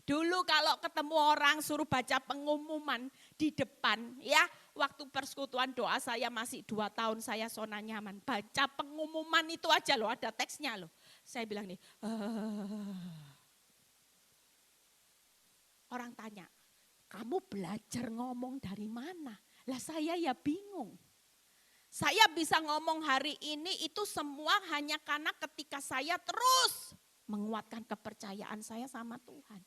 Dulu kalau ketemu orang suruh baca pengumuman di depan ya, waktu persekutuan doa saya masih 2 tahun saya zona nyaman. Baca pengumuman itu aja loh, ada teksnya loh. Saya bilang nih, orang tanya, kamu belajar ngomong dari mana? Lah saya ya bingung. Saya bisa ngomong hari ini itu semua hanya karena ketika saya terus menguatkan kepercayaan saya sama Tuhan.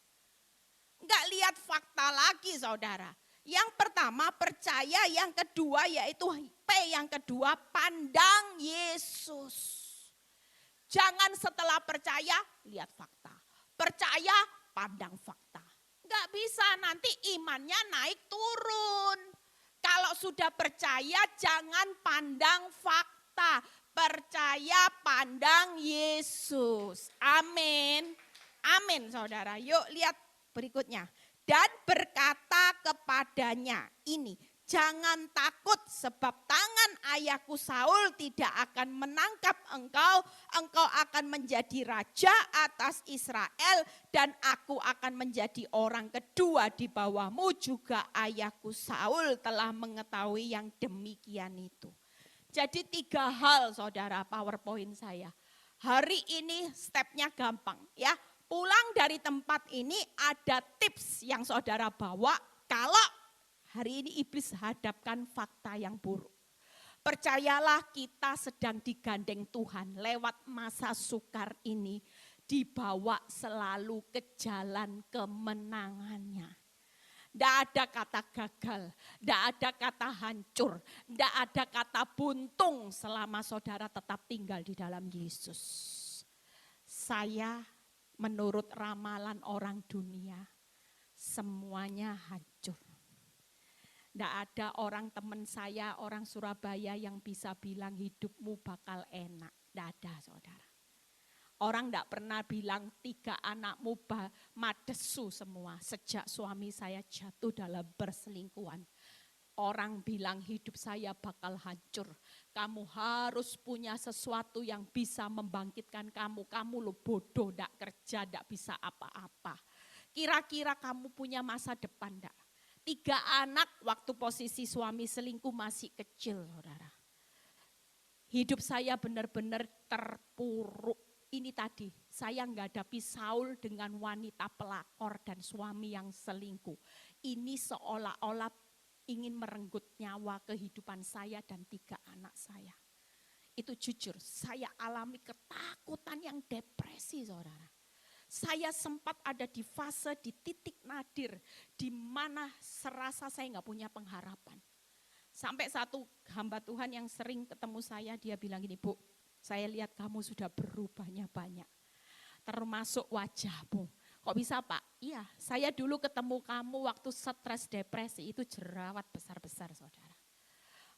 Enggak lihat fakta lagi saudara. Yang pertama percaya, yang kedua yaitu P, yang kedua pandang Yesus. Jangan setelah percaya lihat fakta. Percaya pandang fakta. Enggak bisa, nanti imannya naik turun. Kalau sudah percaya jangan pandang fakta. Percaya pandang Yesus. Amin. Amin saudara. Yuk lihat berikutnya. Dan berkata kepadanya ini, jangan takut sebab tangan ayahku Saul tidak akan menangkap engkau. Engkau akan menjadi raja atas Israel dan aku akan menjadi orang kedua di bawahmu. Juga ayahku Saul telah mengetahui yang demikian itu. Jadi 3 hal saudara PowerPoint saya. Hari ini stepnya gampang ya. Pulang dari tempat ini ada tips yang saudara bawa kalau hari ini iblis hadapkan fakta yang buruk. Percayalah kita sedang digandeng Tuhan lewat masa sukar ini. Dibawa selalu ke jalan kemenangannya. Tidak ada kata gagal, tidak ada kata hancur, tidak ada kata buntung selama saudara tetap tinggal di dalam Yesus. Saya menurut ramalan orang dunia, semuanya hancur. Tidak ada orang teman saya, orang Surabaya yang bisa bilang hidupmu bakal enak. Tidak ada saudara. Orang tidak pernah bilang 3 anakmu madesu semua. Sejak suami saya jatuh dalam perselingkuhan. Orang bilang hidup saya bakal hancur. Kamu harus punya sesuatu yang bisa membangkitkan kamu. Kamu lo bodoh, tidak kerja, tidak bisa apa-apa. Kira-kira kamu punya masa depan tidak? 3 anak waktu posisi suami selingkuh masih kecil saudara. Hidup saya benar-benar terpuruk. Ini tadi, saya menghadapi Saul dengan wanita pelakor dan suami yang selingkuh. Ini seolah-olah ingin merenggut nyawa kehidupan saya dan 3 anak saya. Itu jujur, saya alami ketakutan yang depresi saudara. Saya sempat ada di fase, di titik nadir, di mana serasa saya nggak punya pengharapan. Sampai satu hamba Tuhan yang sering ketemu saya, dia bilang gini, Bu, saya lihat kamu sudah berubahnya banyak, termasuk wajahmu. Kok bisa Pak? Iya, saya dulu ketemu kamu waktu stres depresi, itu jerawat besar-besar saudara.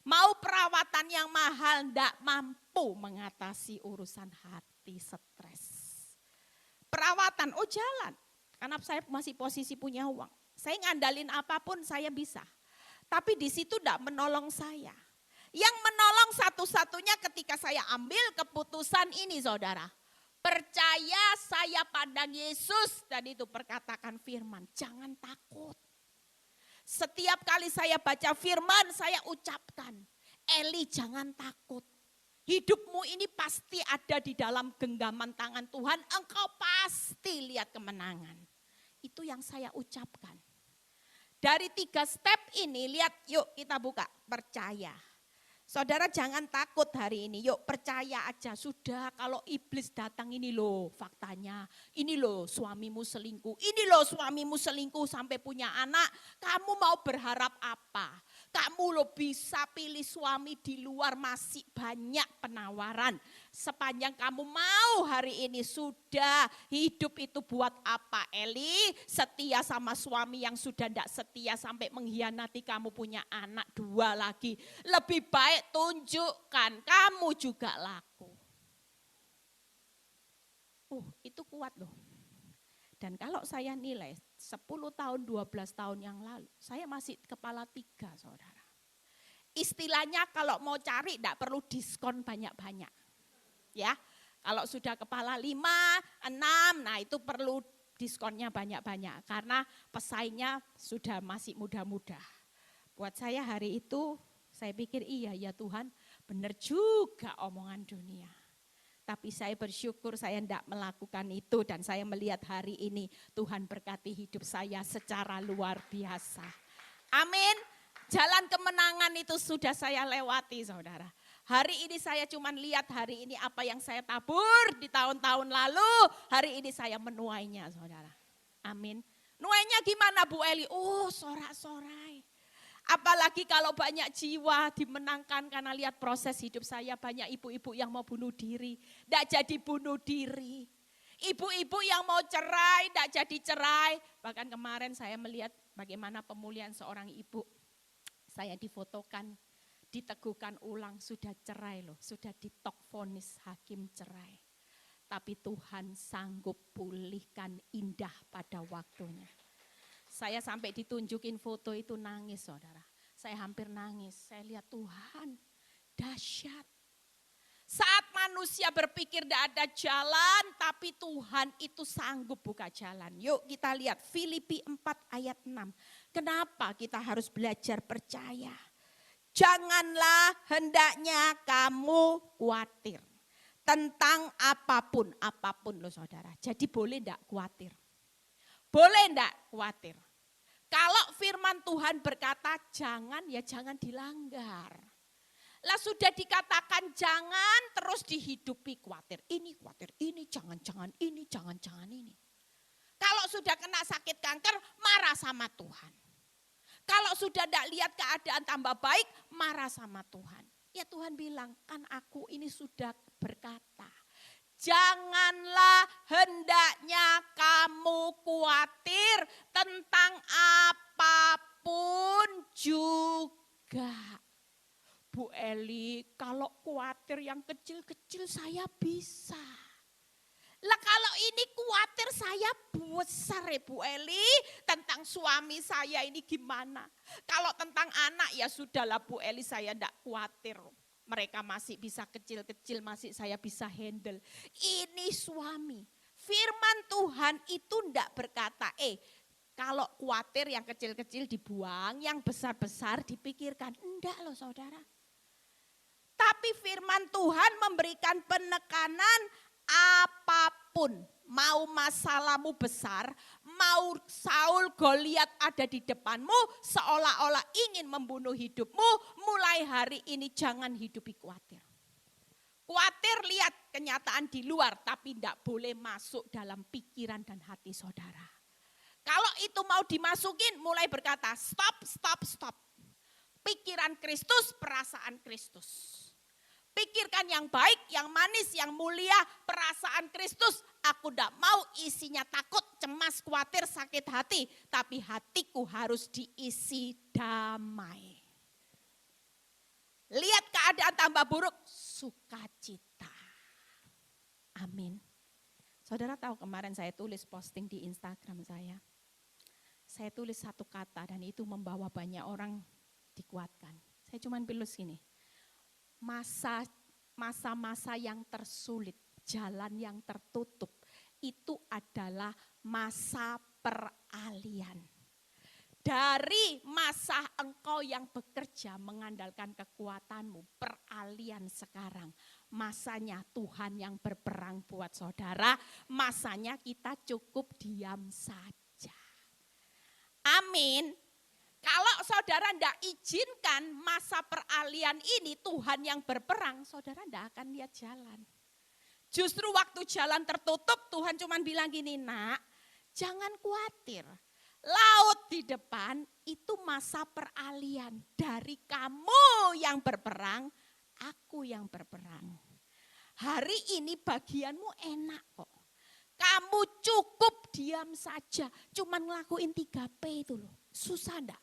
Mau perawatan yang mahal, ndak mampu mengatasi urusan hati stres. Perawatan, oh jalan, karena saya masih posisi punya uang. Saya ngandalin apapun saya bisa, tapi di situ ndak menolong saya. Yang menolong satu-satunya ketika saya ambil keputusan ini saudara. Percaya saya pandang Yesus dan itu perkatakan firman. Jangan takut. Setiap kali saya baca firman saya ucapkan. Eli jangan takut. Hidupmu ini pasti ada di dalam genggaman tangan Tuhan. Engkau pasti lihat kemenangan. Itu yang saya ucapkan. Dari 3 step ini lihat yuk kita buka. Percaya. Saudara jangan takut hari ini, yuk percaya aja. Sudah kalau iblis datang ini loh faktanya, ini loh suamimu selingkuh, ini loh suamimu selingkuh sampai punya anak, kamu mau berharap apa? Kamu lo bisa pilih suami di luar, masih banyak penawaran. Sepanjang kamu mau hari ini sudah, hidup itu buat apa Eli? Setia sama suami yang sudah tidak setia sampai mengkhianati, kamu punya anak 2 lagi. Lebih baik tunjukkan kamu juga laku. Itu kuat loh. Dan kalau saya nilai 10 tahun, 12 tahun yang lalu, saya masih kepala 3, saudara. Istilahnya kalau mau cari tidak perlu diskon banyak-banyak. Ya, kalau sudah kepala 5, 6, nah itu perlu diskonnya banyak-banyak. Karena pesaingnya sudah masih muda-muda. Buat saya hari itu, saya pikir iya ya Tuhan, benar juga omongan dunia. Tapi saya bersyukur saya tidak melakukan itu dan saya melihat hari ini Tuhan berkati hidup saya secara luar biasa. Amin. Jalan kemenangan itu sudah saya lewati saudara. Hari ini saya cuma lihat hari ini apa yang saya tabur di tahun-tahun lalu. Hari ini saya menuainya saudara. Amin. Nuainya gimana Bu Eli? Sorak-sorai. Apalagi kalau banyak jiwa dimenangkan karena lihat proses hidup saya, banyak ibu-ibu yang mau bunuh diri, tidak jadi bunuh diri. Ibu-ibu yang mau cerai, tidak jadi cerai. Bahkan kemarin saya melihat bagaimana pemulihan seorang ibu. Saya difotokan, diteguhkan ulang, sudah cerai loh, sudah ditok vonis hakim cerai. Tapi Tuhan sanggup pulihkan indah pada waktunya. Saya sampai ditunjukin foto itu nangis saudara. Saya hampir nangis, saya lihat Tuhan dahsyat. Saat manusia berpikir tidak ada jalan, tapi Tuhan itu sanggup buka jalan. Yuk kita lihat Filipi 4 ayat 6. Kenapa kita harus belajar percaya? Janganlah hendaknya kamu khawatir tentang apapun loh saudara. Jadi boleh enggak khawatir? Boleh enggak khawatir? Kalau firman Tuhan berkata jangan, ya jangan dilanggar. Lah sudah dikatakan jangan terus dihidupi khawatir. Ini khawatir, ini jangan-jangan ini, jangan-jangan ini. Kalau sudah kena sakit kanker, marah sama Tuhan. Kalau sudah tidak lihat keadaan tambah baik, marah sama Tuhan. Ya Tuhan bilang, kan aku ini sudah berkata. Janganlah hendaknya kamu khawatir tentang apapun juga. Bu Eli, kalau khawatir yang kecil-kecil saya bisa. Lah kalau ini khawatir saya besar ya Bu Eli, tentang suami saya ini gimana. Kalau tentang anak ya sudahlah Bu Eli, saya enggak khawatir. Mereka masih bisa kecil-kecil, masih saya bisa handle. Ini suami. Firman Tuhan itu enggak berkata, kalau khawatir yang kecil-kecil dibuang, yang besar-besar dipikirkan. Enggak loh saudara. Tapi firman Tuhan memberikan penekanan apapun. Mau masalahmu besar, mau Saul Goliat ada di depanmu, seolah-olah ingin membunuh hidupmu, mulai hari ini jangan hidupi khawatir. Khawatir lihat kenyataan di luar, tapi tidak boleh masuk dalam pikiran dan hati saudara. Kalau itu mau dimasukin, mulai berkata stop, stop, stop. Pikiran Kristus, perasaan Kristus. Pikirkan yang baik, yang manis, yang mulia, perasaan Kristus. Aku tidak mau isinya takut, cemas, khawatir, sakit hati. Tapi hatiku harus diisi damai. Lihat keadaan tambah buruk, sukacita. Amin. Saudara tahu kemarin saya tulis posting di Instagram saya. Saya tulis satu kata dan itu membawa banyak orang dikuatkan. Saya cuma tulis gini. Masa-masa yang tersulit, jalan yang tertutup, itu adalah masa peralihan. Dari masa engkau yang bekerja mengandalkan kekuatanmu, peralihan sekarang. Masanya Tuhan yang berperang buat saudara, masanya kita cukup diam saja. Amin. Kalau saudara tidak izinkan masa peralihan ini Tuhan yang berperang, saudara tidak akan lihat jalan. Justru waktu jalan tertutup Tuhan cuma bilang gini, nak jangan khawatir. laut di depan itu masa peralihan dari kamu yang berperang, aku yang berperang. Hari ini bagianmu enak kok. Kamu cukup diam saja, cuman ngelakuin 3P itu loh. Susah enggak?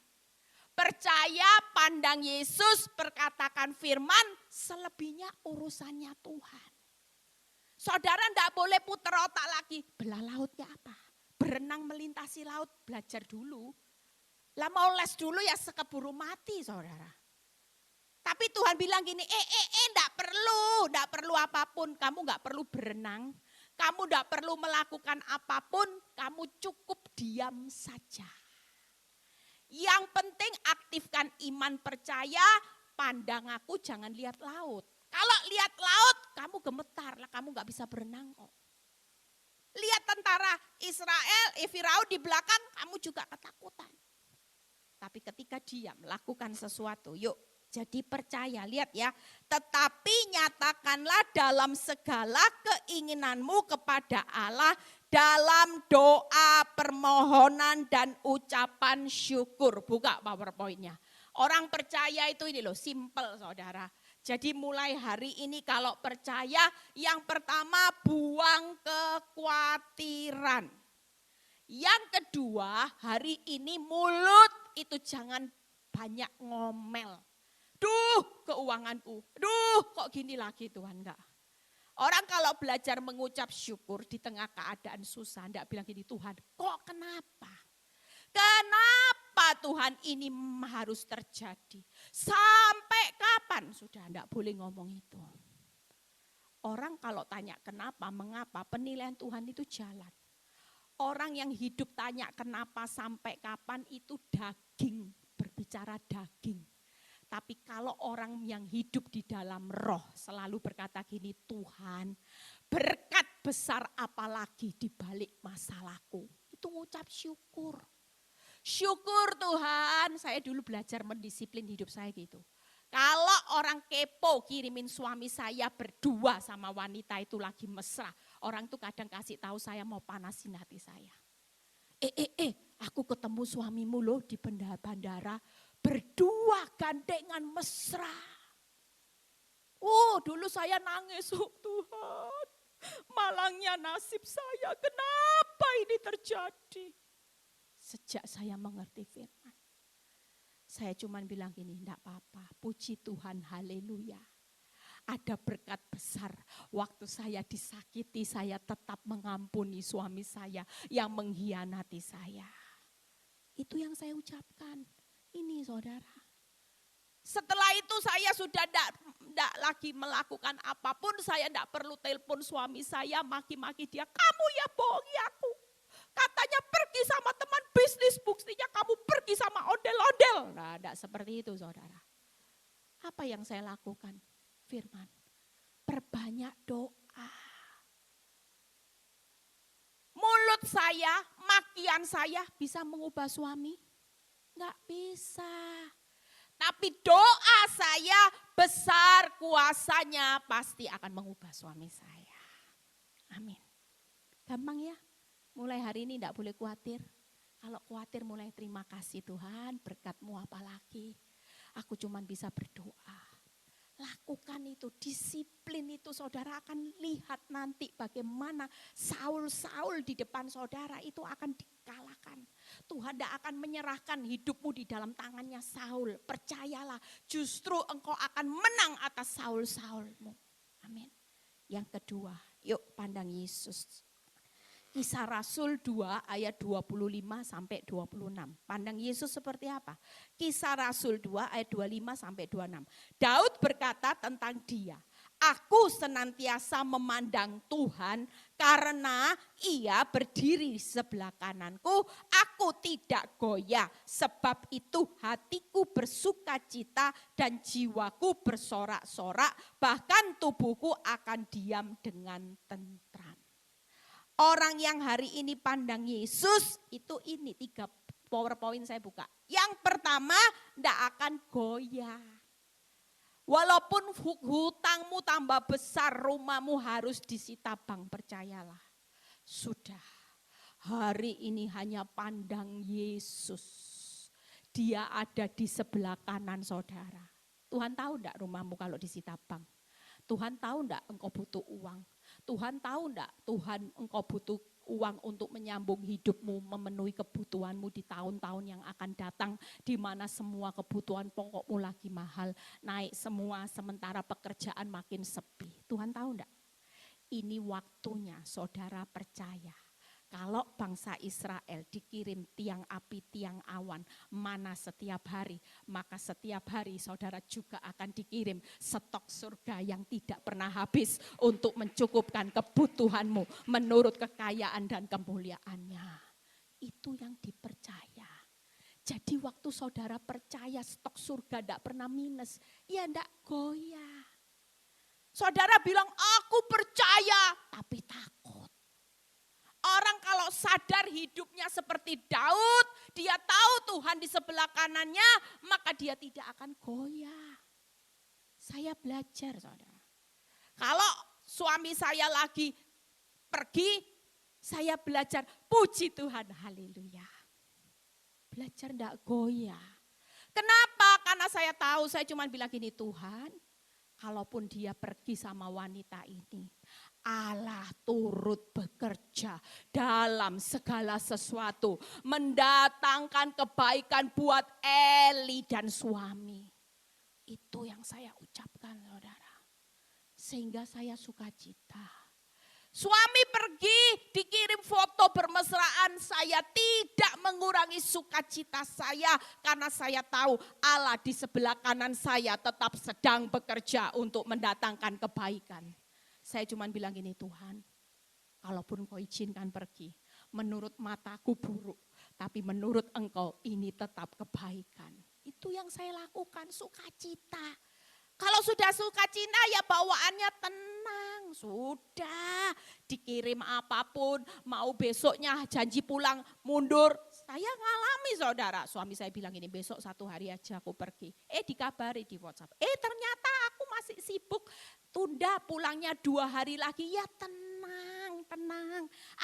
Percaya, pandang Yesus, perkatakan firman, selebihnya urusannya Tuhan. Saudara enggak boleh putar otak lagi, belah lautnya apa? Berenang melintasi laut, belajar dulu. Lah mau les dulu ya sekeburu mati saudara. Tapi Tuhan bilang gini, enggak perlu apapun, kamu enggak perlu berenang. Kamu enggak perlu melakukan apapun, kamu cukup diam saja. Yang penting aktifkan iman percaya, pandang aku jangan lihat laut. Kalau lihat laut, kamu gemetar lah, kamu gak bisa berenang kok. Lihat tentara Israel, Firaun di belakang, kamu juga ketakutan. Tapi ketika diam, lakukan sesuatu, yuk. Jadi percaya, lihat ya. Tetapi nyatakanlah dalam segala keinginanmu kepada Allah dalam doa, permohonan, dan ucapan syukur. Buka PowerPoint-nya. Orang percaya itu ini loh, simple saudara. Jadi mulai hari ini kalau percaya, yang pertama buang kekhawatiran. Yang kedua, hari ini mulut itu jangan banyak ngomel. Duh keuanganku, duh kok gini lagi Tuhan, enggak. Orang kalau belajar mengucap syukur di tengah keadaan susah, enggak bilang gini, Tuhan kok kenapa? Kenapa Tuhan ini harus terjadi? Sampai kapan? Sudah enggak boleh ngomong itu. Orang kalau tanya kenapa, mengapa, penilaian Tuhan itu jalan. Orang yang hidup tanya kenapa sampai kapan itu daging, berbicara daging. Tapi kalau orang yang hidup di dalam roh selalu berkata gini, Tuhan berkat besar apalagi di balik masalahku. Itu ngucap syukur. Syukur Tuhan, saya dulu belajar mendisiplin hidup saya gitu. Kalau orang kepo kirimin suami saya berdua sama wanita itu lagi mesra. Orang tuh kadang kasih tahu saya mau panasin hati saya. Aku ketemu suamimu loh di bandara. Berdua gandengan mesra. Oh dulu saya nangis, oh Tuhan. Malangnya nasib saya, kenapa ini terjadi? Sejak saya mengerti firman. Saya cuma bilang gini, enggak apa-apa, puji Tuhan, haleluya. Ada berkat besar, waktu saya disakiti saya tetap mengampuni suami saya yang mengkhianati saya. Itu yang saya ucapkan. Ini saudara. Setelah itu saya sudah tidak lagi melakukan apapun. Saya tidak perlu telepon suami saya, maki-maki dia. Kamu ya bohongi aku. Katanya pergi sama teman bisnis, buktinya kamu pergi sama ondel-ondel. Nah, tidak seperti itu saudara. Apa yang saya lakukan? Firman. Perbanyak doa. Mulut saya, makian saya bisa mengubah suami? Enggak bisa. Tapi doa saya besar kuasanya pasti akan mengubah suami saya. Amin. Gampang ya. Mulai hari ini enggak boleh khawatir. Kalau khawatir mulai terima kasih Tuhan, berkat-Mu apalagi. Aku cuma bisa berdoa. Lakukan itu, disiplin itu, saudara akan lihat nanti bagaimana Saul di depan saudara itu akan dikalahkan. Tuhan tidak akan menyerahkan hidupmu di dalam tangannya Saul. Percayalah, justru engkau akan menang atas Saul-Saulmu. Amin. Yang kedua, yuk pandang Yesus. Kisah Rasul 2 ayat 25 sampai 26. Pandang Yesus seperti apa? Kisah Rasul 2 ayat 25 sampai 26. Daud berkata tentang dia, aku senantiasa memandang Tuhan karena ia berdiri sebelah kananku, aku tidak goyah. Sebab itu hatiku bersuka cita dan jiwaku bersorak-sorak, bahkan tubuhku akan diam dengan tentram. Orang yang hari ini pandang Yesus itu ini 3 PowerPoint saya buka. Yang pertama tidak akan goyah. Walaupun hutangmu tambah besar, rumahmu harus disita bank, percayalah. Sudah Hari ini hanya pandang Yesus. Dia ada di sebelah kanan saudara. Tuhan tahu enggak rumahmu kalau disita bank? Tuhan tahu enggak engkau butuh uang? Tuhan tahu enggak Tuhan engkau butuh uang untuk menyambung hidupmu, memenuhi kebutuhanmu di tahun-tahun yang akan datang, di mana semua kebutuhan pokokmu lagi mahal, naik semua sementara pekerjaan makin sepi. Tuhan tahu enggak? Ini waktunya saudara percaya. Kalau bangsa Israel dikirim tiang api, tiang awan, mana setiap hari, maka setiap hari saudara juga akan dikirim stok surga yang tidak pernah habis untuk mencukupkan kebutuhanmu menurut kekayaan dan kemuliaannya. Itu yang dipercaya. Jadi waktu saudara percaya stok surga tidak pernah minus, ya tidak goyah. Saudara bilang, aku percaya, tapi takut. Orang kalau sadar hidupnya seperti Daud, dia tahu Tuhan di sebelah kanannya, maka dia tidak akan goyah. Saya belajar saudara. Kalau suami saya lagi pergi, saya belajar puji Tuhan, haleluya. Belajar enggak goyah. Kenapa? Karena saya tahu, saya cuma bilang gini, Tuhan, kalaupun dia pergi sama wanita ini, Allah turut bekerja dalam segala sesuatu, mendatangkan kebaikan buat Eli dan suami. Itu yang saya ucapkan saudara. Sehingga saya sukacita. Suami pergi, dikirim foto bermesraan, saya tidak mengurangi sukacita saya. Karena saya tahu Allah di sebelah kanan saya tetap sedang bekerja untuk mendatangkan kebaikan. Saya cuma bilang gini, Tuhan, kalaupun kau izinkan pergi, menurut mataku buruk, tapi menurut engkau ini tetap kebaikan. Itu yang saya lakukan, sukacita. Kalau sudah sukacita ya bawaannya tenang, sudah dikirim apapun, mau besoknya janji pulang mundur. Saya ngalami saudara, suami saya bilang ini besok 1 hari aja aku pergi. Dikabari di WhatsApp, ternyata aku masih sibuk, tunda pulangnya 2 hari lagi. Ya tenang,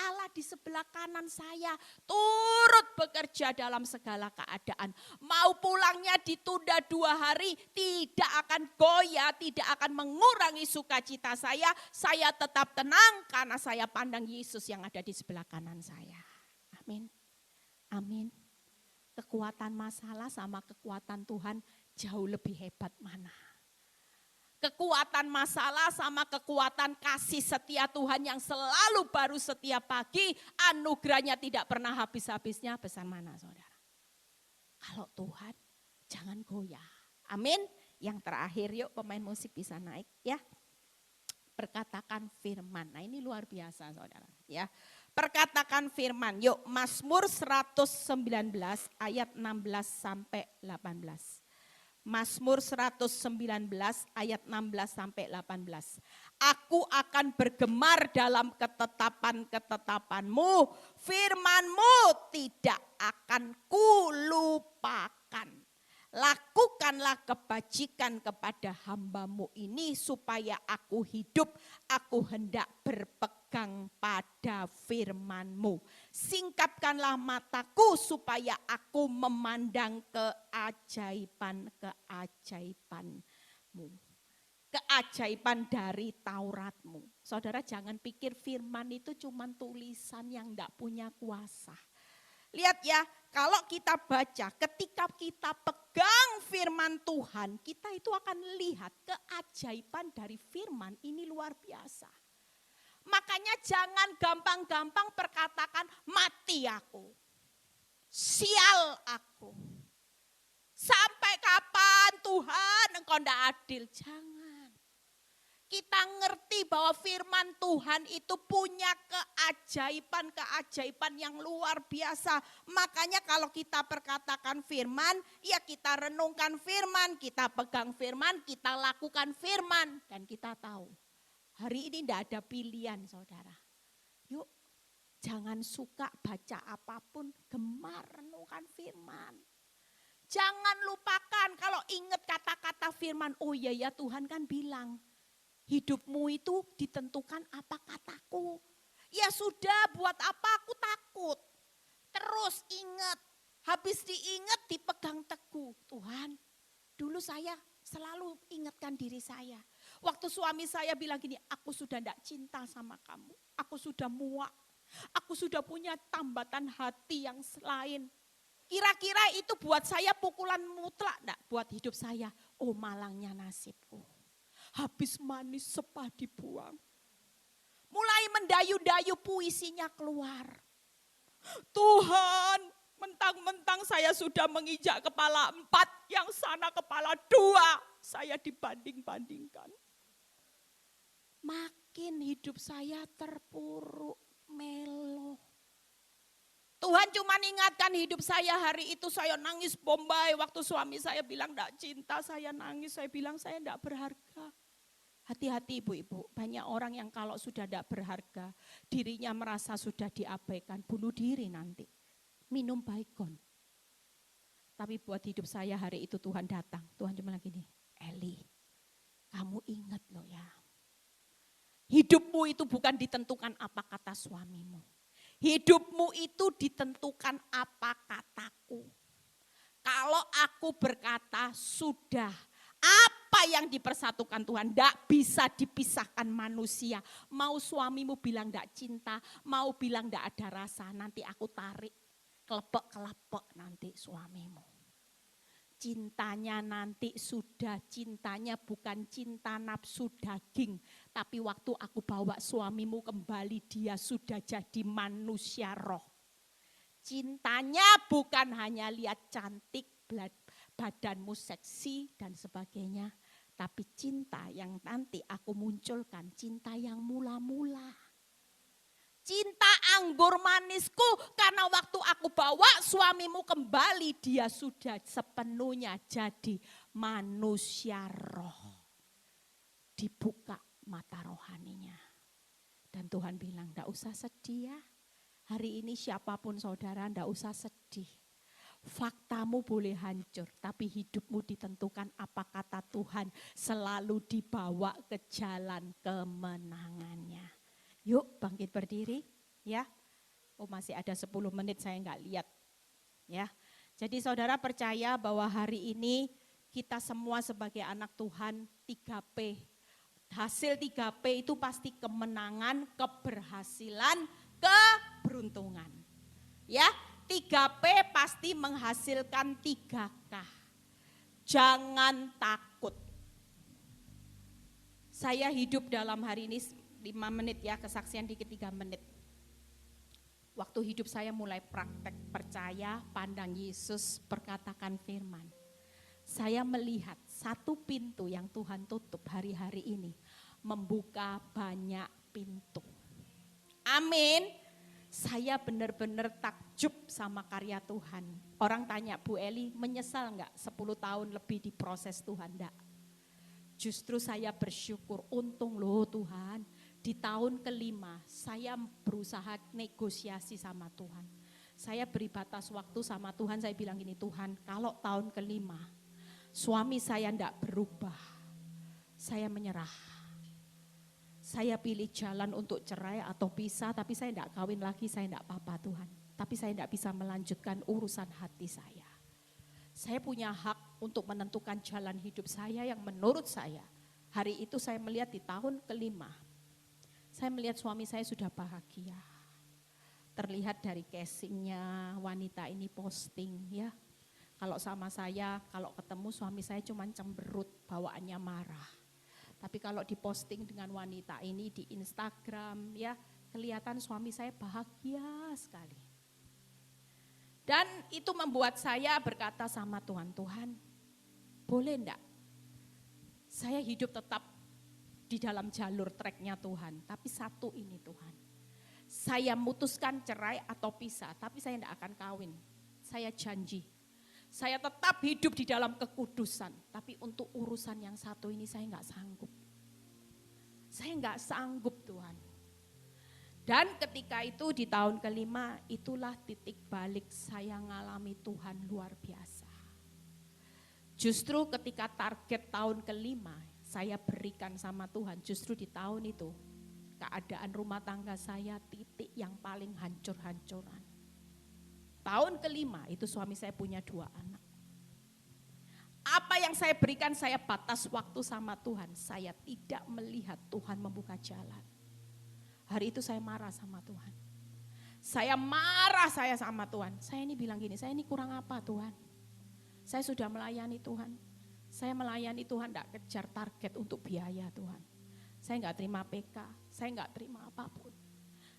Allah di sebelah kanan saya turut bekerja dalam segala keadaan. Mau pulangnya ditunda 2 hari, tidak akan goyah, tidak akan mengurangi sukacita saya tetap tenang karena saya pandang Yesus yang ada di sebelah kanan saya. Amin. Amin. Kekuatan masalah sama kekuatan Tuhan jauh lebih hebat mana? Kekuatan masalah sama kekuatan kasih setia Tuhan yang selalu baru setiap pagi, anugerahnya tidak pernah habis-habisnya, besar mana saudara? Kalau Tuhan jangan goyah. Amin. Yang terakhir yuk pemain musik bisa naik ya. Perkatakan firman. Nah ini luar biasa saudara ya. Perkatakan firman. Yuk Mazmur 119 ayat 16 sampai 18. Mazmur 119 ayat 16 sampai 18. Aku akan bergemar dalam ketetapan-ketetapanmu, firmanmu tidak akan kulupakan. Lakukanlah kebajikan kepada hambamu ini supaya aku hidup, aku hendak berpegang pada firmanmu. Singkapkanlah mataku supaya aku memandang keajaiban-keajaibanmu. Keajaiban dari Tauratmu. Saudara jangan pikir firman itu cuma tulisan yang enggak punya kuasa. Lihat ya, kalau kita baca, ketika kita pegang firman Tuhan, kita itu akan lihat keajaiban dari firman ini luar biasa. Makanya jangan gampang-gampang perkatakan mati aku, sial aku. Sampai kapan Tuhan engkau tidak adil? Jangan. Kita ngerti bahwa firman Tuhan itu punya keajaiban-keajaiban yang luar biasa. Makanya kalau kita perkatakan firman, ya kita renungkan firman, kita pegang firman, kita lakukan firman. Dan kita tahu, hari ini tidak ada pilihan saudara. Yuk, jangan suka baca apapun, gemar renungkan firman. Jangan lupakan kalau ingat kata-kata firman, oh iya ya Tuhan kan bilang, hidupmu itu ditentukan apa kataku. Ya sudah, buat apa aku takut? Terus ingat, habis diingat dipegang teguh. Tuhan, dulu saya selalu ingatkan diri saya. Waktu suami saya bilang gini, aku sudah tidak cinta sama kamu. Aku sudah muak. Aku sudah punya tambatan hati yang lain. Kira-kira itu buat saya pukulan mutlak enggak buat hidup saya. Oh, malangnya nasibku. Habis manis sepah dibuang. Mulai mendayu-dayu puisinya keluar. Tuhan, mentang-mentang saya sudah menginjak kepala 4, yang sana kepala 2, saya dibanding-bandingkan. Makin hidup saya terpuruk, melo. Tuhan cuma ingatkan hidup saya, hari itu saya nangis bombay. Waktu suami saya bilang enggak cinta, saya nangis. Saya bilang saya enggak berharga. Hati-hati ibu-ibu, banyak orang yang kalau sudah tidak berharga, dirinya merasa sudah diabaikan, bunuh diri nanti. Minum Baygon. Tapi buat hidup saya hari itu Tuhan datang. Tuhan cuma lagi nih, Eli, kamu ingat loh ya. Hidupmu itu bukan ditentukan apa kata suamimu. Hidupmu itu ditentukan apa kataku. Kalau aku berkata sudah, apa yang dipersatukan Tuhan tidak bisa dipisahkan manusia. Mau suamimu bilang tidak cinta, mau bilang tidak ada rasa, nanti aku tarik kelepek-kelepek nanti suamimu. Cintanya nanti sudah, cintanya bukan cinta nafsu daging. Tapi waktu aku bawa suamimu kembali, dia sudah jadi manusia roh. Cintanya bukan hanya lihat cantik, badanmu seksi dan sebagainya. Tapi cinta yang nanti aku munculkan, cinta yang mula-mula. Cinta anggur manisku, karena waktu aku bawa suamimu kembali, dia sudah sepenuhnya jadi manusia roh. Dibuka mata rohaninya. Dan Tuhan bilang, enggak usah sedih ya. Hari ini siapapun saudara, enggak usah sedih. Faktamu boleh hancur, tapi hidupmu ditentukan apa kata Tuhan, selalu dibawa ke jalan kemenangannya. Yuk bangkit berdiri ya. Oh masih ada 10 menit saya enggak lihat ya. Jadi saudara percaya bahwa hari ini kita semua sebagai anak Tuhan 3P. Hasil 3P itu pasti kemenangan, keberhasilan, keberuntungan. Ya, 3P pasti menghasilkan 3K. Jangan takut. Saya hidup dalam hari ini 5 menit ya, kesaksian dikit 3 menit. Waktu hidup saya mulai praktek percaya, pandang Yesus, perkatakan firman. Saya melihat satu pintu yang Tuhan tutup hari-hari ini, membuka banyak pintu. Amin. Saya benar-benar takjub sama karya Tuhan. Orang tanya, Bu Eli menyesal enggak 10 tahun lebih diproses Tuhan? Enggak. Justru saya bersyukur, untung loh Tuhan. Di tahun ke-5 saya berusaha negosiasi sama Tuhan. Saya beri batas waktu sama Tuhan, saya bilang gini, Tuhan kalau tahun ke-5 suami saya enggak berubah, saya menyerah. Saya pilih jalan untuk cerai atau pisah, tapi saya enggak kawin lagi, saya enggak apa-apa Tuhan. Tapi saya enggak bisa melanjutkan urusan hati saya. Saya punya hak untuk menentukan jalan hidup saya yang menurut saya. Hari itu saya melihat di tahun ke-5. Saya melihat suami saya sudah bahagia. Terlihat dari casingnya, wanita ini posting ya. Kalau sama saya, kalau ketemu suami saya cuma cemberut, bawaannya marah. Tapi kalau diposting dengan wanita ini di Instagram ya, kelihatan suami saya bahagia sekali. Dan itu membuat saya berkata sama Tuhan, Tuhan boleh enggak saya hidup tetap di dalam jalur treknya Tuhan. Tapi satu ini Tuhan, saya memutuskan cerai atau pisah, tapi saya enggak akan kawin. Saya janji, saya tetap hidup di dalam kekudusan. Tapi untuk urusan yang satu ini saya enggak sanggup. Saya enggak sanggup Tuhan. Dan ketika itu di tahun ke-5 itulah titik balik saya ngalami Tuhan luar biasa. Justru ketika target tahun ke-5 saya berikan sama Tuhan, justru di tahun itu keadaan rumah tangga saya titik yang paling hancur-hancuran. Tahun kelima itu suami saya punya 2 anak. Apa yang saya berikan, saya batas waktu sama Tuhan. Saya tidak melihat Tuhan membuka jalan. Hari itu saya marah sama Tuhan. Saya marah sama Tuhan. Saya ini bilang gini, saya ini kurang apa Tuhan? Saya sudah melayani Tuhan. Saya melayani Tuhan, tidak kejar target untuk biaya Tuhan. Saya nggak terima PK, saya nggak terima apapun.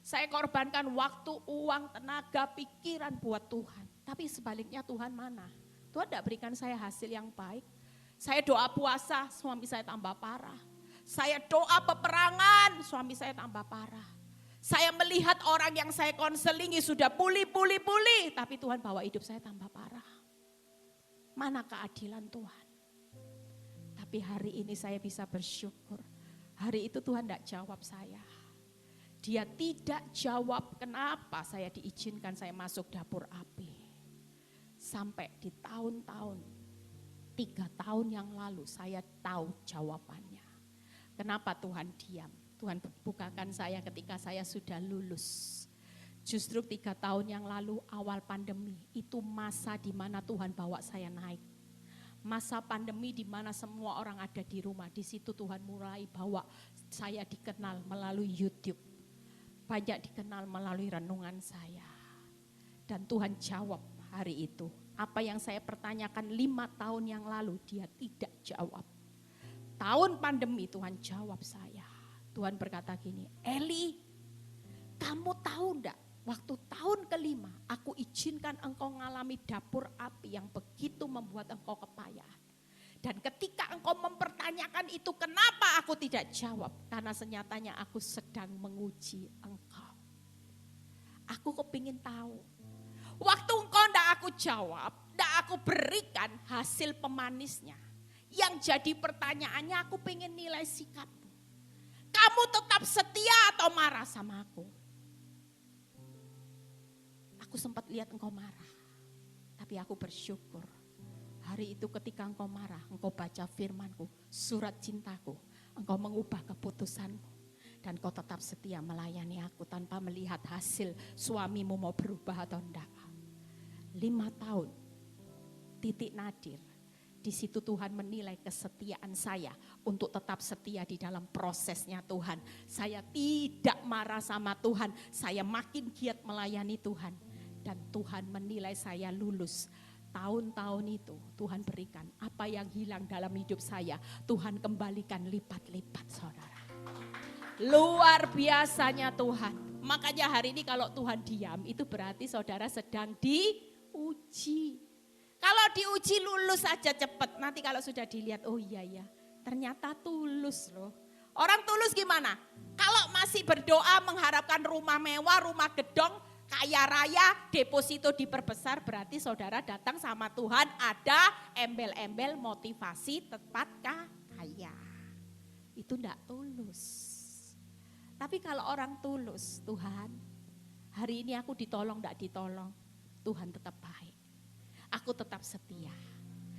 Saya korbankan waktu, uang, tenaga, pikiran buat Tuhan. Tapi sebaliknya Tuhan mana? Tuhan tidak berikan saya hasil yang baik. Saya doa puasa, suami saya tambah parah. Saya doa peperangan, suami saya tambah parah. Saya melihat orang yang saya konselingi sudah pulih. Tapi Tuhan bawa hidup saya tambah parah. Mana keadilan Tuhan? Tapi hari ini saya bisa bersyukur. Hari itu Tuhan tidak jawab saya. Dia tidak jawab kenapa saya diizinkan saya masuk dapur api. Sampai di tahun-tahun, 3 tahun yang lalu saya tahu jawabannya. Kenapa Tuhan diam? Tuhan bukakan saya ketika saya sudah lulus. Justru 3 tahun yang lalu awal pandemi, itu masa di mana Tuhan bawa saya naik. Masa pandemi di mana semua orang ada di rumah, di situ Tuhan mulai bawa saya dikenal melalui YouTube. Banyak dikenal melalui renungan saya. Dan Tuhan jawab hari itu. Apa yang saya pertanyakan 5 tahun yang lalu, dia tidak jawab. Tahun pandemi Tuhan jawab saya. Tuhan berkata gini, Eli, kamu tahu enggak? Waktu tahun kelima, aku izinkan engkau mengalami dapur api yang begitu membuat engkau kepayahan. Dan ketika engkau mempertanyakan itu, kenapa aku tidak jawab? Karena senyatanya aku sedang menguji engkau. Aku kepingin tahu. Waktu engkau tidak aku jawab, tidak aku berikan hasil pemanisnya. Yang jadi pertanyaannya, aku pengen nilai sikapmu. Kamu tetap setia atau marah sama aku? Aku sempat lihat engkau marah, tapi aku bersyukur. Hari itu ketika engkau marah, engkau baca firmanku, surat cintaku, engkau mengubah keputusanmu. Dan kau tetap setia melayani aku tanpa melihat hasil suamimu mau berubah atau enggak. 5 tahun, titik nadir. Di situ Tuhan menilai kesetiaan saya untuk tetap setia di dalam prosesnya Tuhan. Saya tidak marah sama Tuhan, saya makin giat melayani Tuhan. Dan Tuhan menilai saya lulus. Tahun-tahun itu Tuhan berikan apa yang hilang dalam hidup saya, Tuhan kembalikan lipat-lipat saudara. Luar biasanya Tuhan. Makanya hari ini kalau Tuhan diam itu berarti saudara sedang diuji. Kalau diuji lulus aja cepat, nanti kalau sudah dilihat oh iya ya ternyata tulus loh. Orang tulus gimana? Kalau masih berdoa mengharapkan rumah mewah, rumah gedong, kaya raya, deposito diperbesar, berarti saudara datang sama Tuhan ada embel-embel motivasi tepat kaya. Itu enggak tulus. Tapi kalau orang tulus, Tuhan hari ini aku ditolong enggak ditolong, Tuhan tetap baik. Aku tetap setia.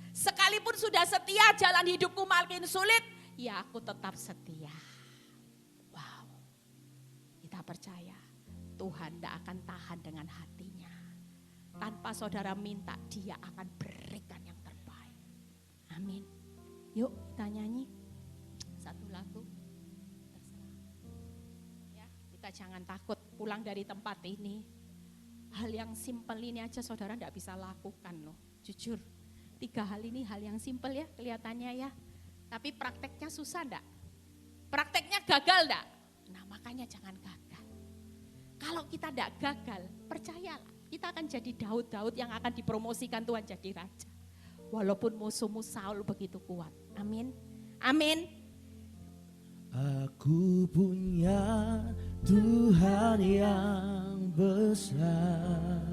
Sekalipun sudah setia jalan hidupku makin sulit, ya aku tetap setia. Wow, kita percaya. Tuhan tidak akan tahan dengan hatinya. Tanpa saudara minta, dia akan berikan yang terbaik. Amin. Yuk kita nyanyi satu lagu. Terserah. Ya, kita jangan takut pulang dari tempat ini. Hal yang simpel ini aja saudara tidak bisa lakukan loh. Jujur, 3 hal ini hal yang simpel ya kelihatannya ya. Tapi prakteknya susah enggak? Prakteknya gagal enggak? Nah makanya jangan gagal. Kalau kita tidak gagal, percayalah kita akan jadi Daud-Daud yang akan dipromosikan Tuhan jadi raja. Walaupun musuhmu Saul begitu kuat. Amin. Amin. Aku punya Tuhan yang besar,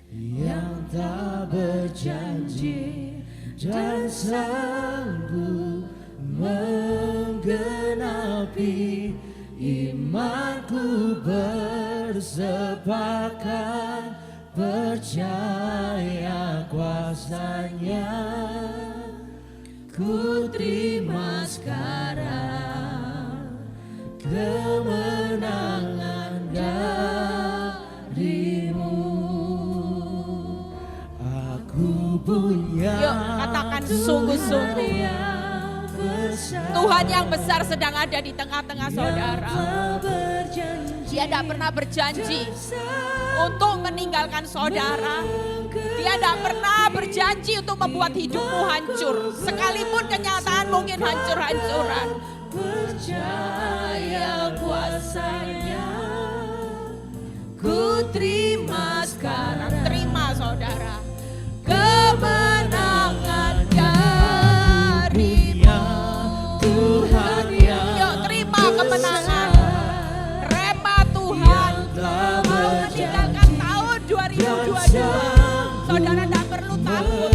yang tak berjanji dan sanggup menggenapi. Imanku bersepakat percaya kuasanya. Ku terima sekarang Tuhan sungguh-sungguh. Tuhan yang besar sedang ada di tengah-tengah saudara. Dia tidak pernah berjanji untuk meninggalkan saudara. Dia tidak pernah berjanji untuk membuat hidupmu hancur. Sekalipun kenyataan mungkin hancur-hancuran. Percaya kuasanya, ku terima sekarang. Terima saudara kemenangan darimu Tuhan yang. Yuk terima kemenangan. Rema Tuhan mau meninggalkan tahun 2022. Saudara tidak perlu takut.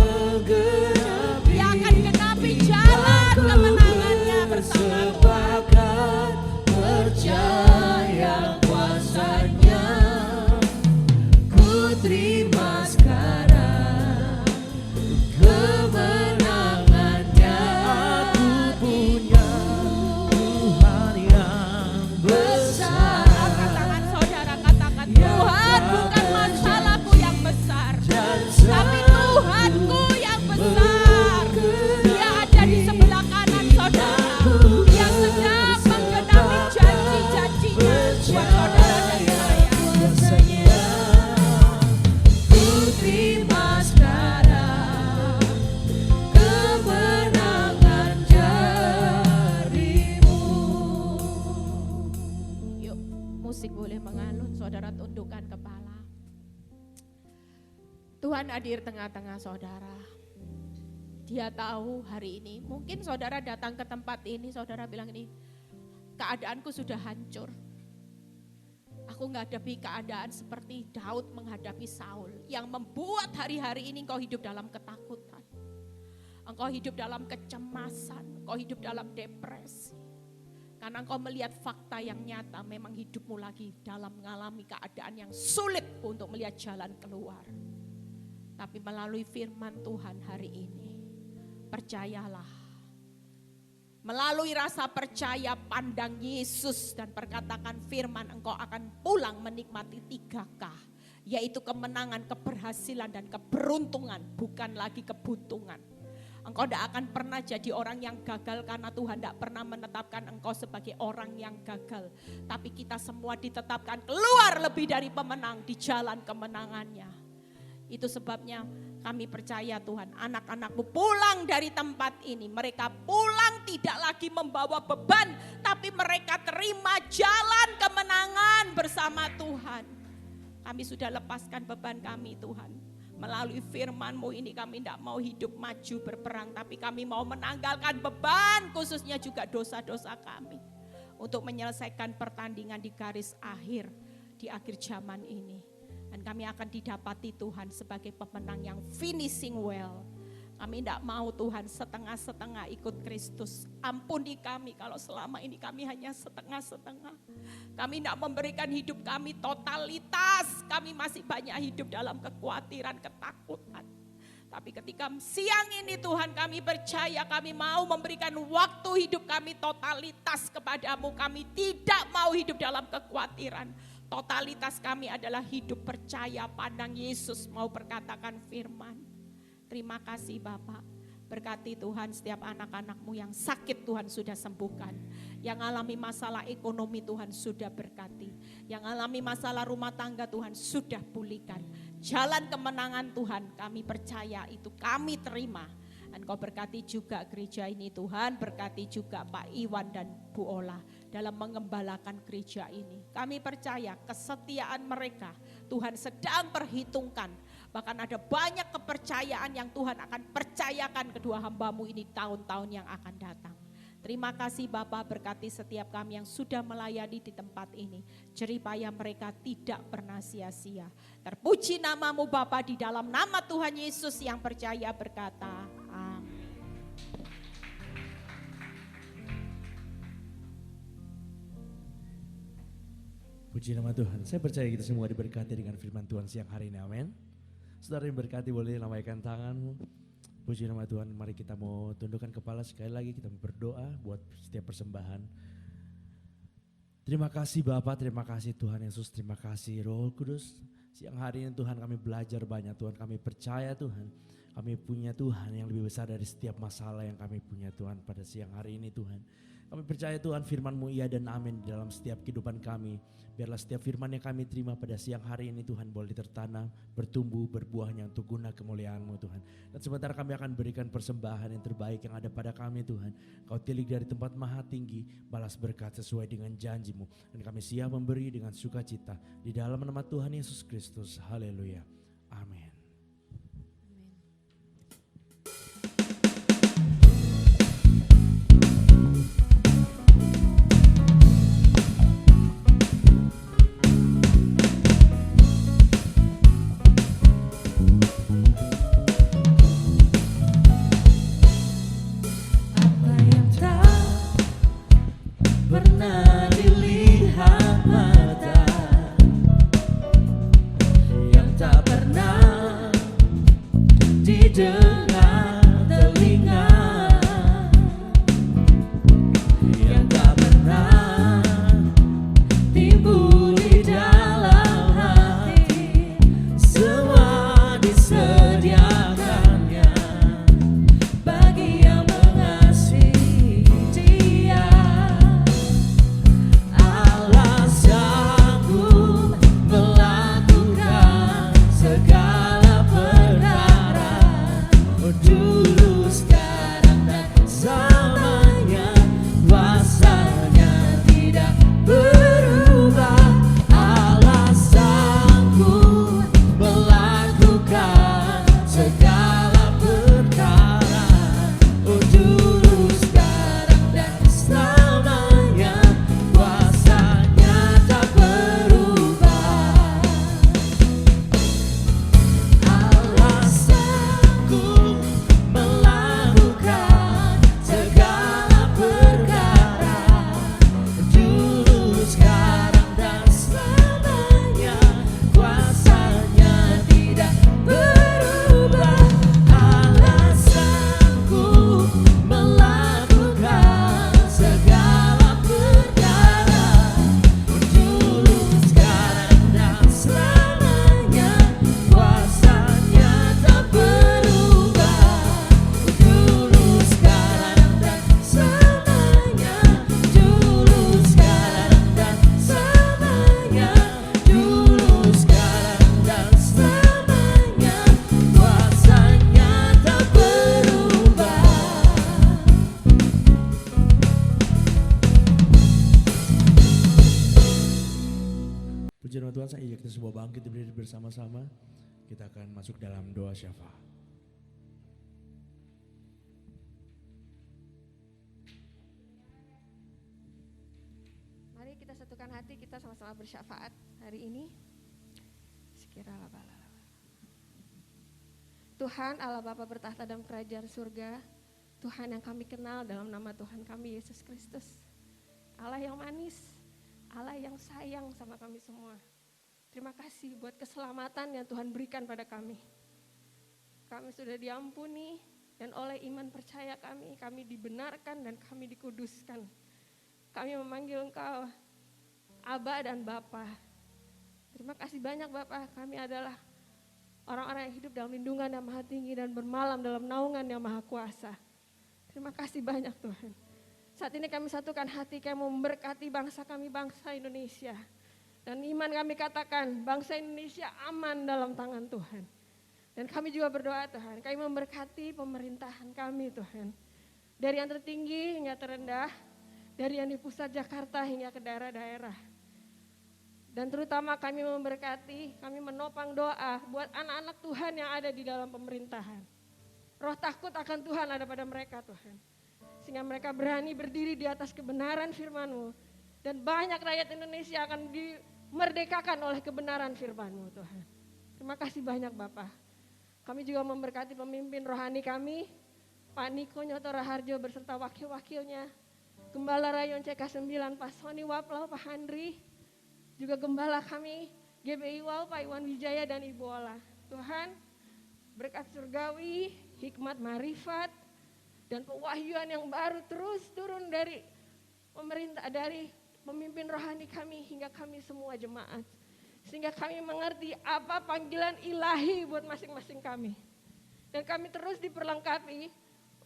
Dia akan genapi jalan kemenangannya bersama Tuhan. Percaya kuasanya, ku terima sekarang kemenangannya. Aku punya Tuhan yang besar. Angkat tangan saudara, katakan Tuhan bukan masalahku yang besar, tapi Tuhanku yang besar. Dia ada di sebelah kanan saudara, yang sedang menggenapi janji-janjinya buat saudara dan saya. Ku terima sekarang kemenangan darimu. Yuk, musik boleh mengalun, saudara tundukkan kepala. Tuhan hadir tengah-tengah saudara. Dia tahu hari ini, mungkin saudara datang ke tempat ini, saudara bilang ini, keadaanku sudah hancur. Aku menghadapi keadaan seperti Daud menghadapi Saul, yang membuat hari-hari ini engkau hidup dalam ketakutan. Engkau hidup dalam kecemasan, engkau hidup dalam depresi. Karena engkau melihat fakta yang nyata, memang hidupmu lagi dalam mengalami keadaan yang sulit untuk melihat jalan keluar. Tapi melalui firman Tuhan hari ini, percayalah. Melalui rasa percaya pandang Yesus dan perkatakan firman, engkau akan pulang menikmati 3K. Yaitu kemenangan, keberhasilan dan keberuntungan, bukan lagi kebuntungan. Engkau tidak akan pernah jadi orang yang gagal karena Tuhan tidak pernah menetapkan engkau sebagai orang yang gagal. Tapi kita semua ditetapkan keluar lebih dari pemenang di jalan kemenangannya. Itu sebabnya kami percaya Tuhan, anak-anakmu pulang dari tempat ini. Mereka pulang tidak lagi membawa beban, tapi mereka terima jalan kemenangan bersama Tuhan. Kami sudah lepaskan beban kami Tuhan. Melalui firman-Mu ini kami tidak mau hidup maju berperang, tapi kami mau menanggalkan beban, khususnya juga dosa-dosa kami. Untuk menyelesaikan pertandingan di garis akhir, di akhir zaman ini. Dan kami akan didapati Tuhan sebagai pemenang yang finishing well. Kami tidak mau Tuhan setengah-setengah ikut Kristus. Ampuni kami kalau selama ini kami hanya setengah-setengah. Kami tidak memberikan hidup kami totalitas. Kami masih banyak hidup dalam kekhawatiran, ketakutan. Tapi ketika siang ini Tuhan kami percaya, kami mau memberikan waktu hidup kami totalitas kepadamu. Kami tidak mau hidup dalam kekhawatiran. Totalitas kami adalah hidup percaya pandang Yesus, mau berkatakan firman. Terima kasih Bapak, berkati Tuhan setiap anak-anak-Mu yang sakit Tuhan sudah sembuhkan. Yang alami masalah ekonomi Tuhan sudah berkati. Yang alami masalah rumah tangga Tuhan sudah pulihkan. Jalan kemenangan Tuhan kami percaya itu kami terima. Engkau berkati juga gereja ini Tuhan, berkati juga Pak Iwan dan Bu Ola dalam mengembalakan gereja ini. Kami percaya kesetiaan mereka Tuhan sedang perhitungkan. Bahkan ada banyak kepercayaan yang Tuhan akan percayakan kedua hamba-Mu ini tahun-tahun yang akan datang. Terima kasih Bapa, berkati setiap kami yang sudah melayani di tempat ini. Jeripaya mereka tidak pernah sia-sia. Terpuji nama-Mu Bapa, di dalam nama Tuhan Yesus yang percaya berkata, amin. Puji nama Tuhan. Saya percaya kita semua diberkati dengan firman Tuhan siang hari ini. Amin. Saudara yang berkati boleh lambaikan tanganmu. Puji nama Tuhan. Mari kita mau tundukkan kepala sekali lagi. Kita mau berdoa buat setiap persembahan. Terima kasih Bapa, terima kasih Tuhan Yesus, terima kasih Roh Kudus. Siang hari ini Tuhan kami belajar banyak Tuhan, kami percaya Tuhan, kami punya Tuhan yang lebih besar dari setiap masalah yang kami punya Tuhan pada siang hari ini Tuhan. Kami percaya Tuhan firman-Mu iya dan amin di dalam setiap kehidupan kami. Biarlah setiap firman yang kami terima pada siang hari ini Tuhan boleh tertanam, bertumbuh, berbuahnya untuk guna kemuliaan-Mu Tuhan. Dan sebentar kami akan berikan persembahan yang terbaik yang ada pada kami Tuhan. Kau tilik dari tempat maha tinggi, balas berkat sesuai dengan janji-Mu. Dan kami siap memberi dengan sukacita di dalam nama Tuhan Yesus Kristus. Haleluya. Amin. Apa yang tak pernah dilihat mata, yang tak pernah didengar telinga, yang tak pernah timbul di dalam hati, semua disediakannya bagi yang mengasihi Dia. Allah sanggup melakukan segala perkara, dulu, sekarang, dan selamanya. Kuasanya tidak berubah. Allah sanggup melakukan segala perkara, dulu, sekarang, dan selamanya. Kuasanya tak berubah. Allah sanggup melakukan segala perkara, dulu, sekarang, dan selamanya. Kuasanya tidak berubah. Allah sanggup melakukan segala perkara, dulu, sekarang, dan selamanya. Kuasanya tak berubah. Dulu, sekarang, dan selamanya. Dulu, sekarang, dan selamanya. Dulu, sekarang, dan selamanya. Kuasanya tak berubah. Puji nama Tuhan, saya ajak kita semua bangkit berdiri bersama-sama. Kita akan masuk dalam doa syafaat. Mari kita satukan hati, kita sama-sama bersyafaat hari ini. Sekiralah bala. Tuhan Allah Bapa bertahta dalam kerajaan surga, Tuhan yang kami kenal dalam nama Tuhan kami Yesus Kristus. Allah yang manis, Allah yang sayang sama kami semua. Terima kasih buat keselamatan yang Tuhan berikan pada kami. Kami sudah diampuni dan oleh iman percaya kami dibenarkan dan kami dikuduskan. Kami memanggil Engkau Aba dan Bapa. Terima kasih banyak Bapa, kami adalah orang-orang yang hidup dalam lindungan yang maha tinggi dan bermalam dalam naungan yang maha kuasa. Terima kasih banyak Tuhan. Saat ini kami satukan hati, kami memberkati bangsa kami, bangsa Indonesia. Dan iman kami katakan, bangsa Indonesia aman dalam tangan Tuhan. Dan kami juga berdoa Tuhan, kami memberkati pemerintahan kami Tuhan. Dari yang tertinggi hingga terendah, dari yang di pusat Jakarta hingga ke daerah-daerah. Dan terutama kami memberkati, kami menopang doa buat anak-anak Tuhan yang ada di dalam pemerintahan. Roh takut akan Tuhan ada pada mereka Tuhan. Sehingga mereka berani berdiri di atas kebenaran firman-Mu. Dan banyak rakyat Indonesia akan dimerdekakan oleh kebenaran firman-Mu Tuhan. Terima kasih banyak Bapak. Kami juga memberkati pemimpin rohani kami, Pak Niko Nyoto Raharjo beserta wakil-wakilnya, Gembala Rayon CK9 Pak Soni Waplau, Pak Handri, juga gembala kami GBI WAU Pak Iwan Wijaya dan Ibu Ola. Tuhan, berkat surgawi, hikmat marifat, dan pewahyuan yang baru terus turun dari pemerintah, dari pemimpin rohani kami hingga kami semua jemaat. Sehingga kami mengerti apa panggilan ilahi buat masing-masing kami. Dan kami terus diperlengkapi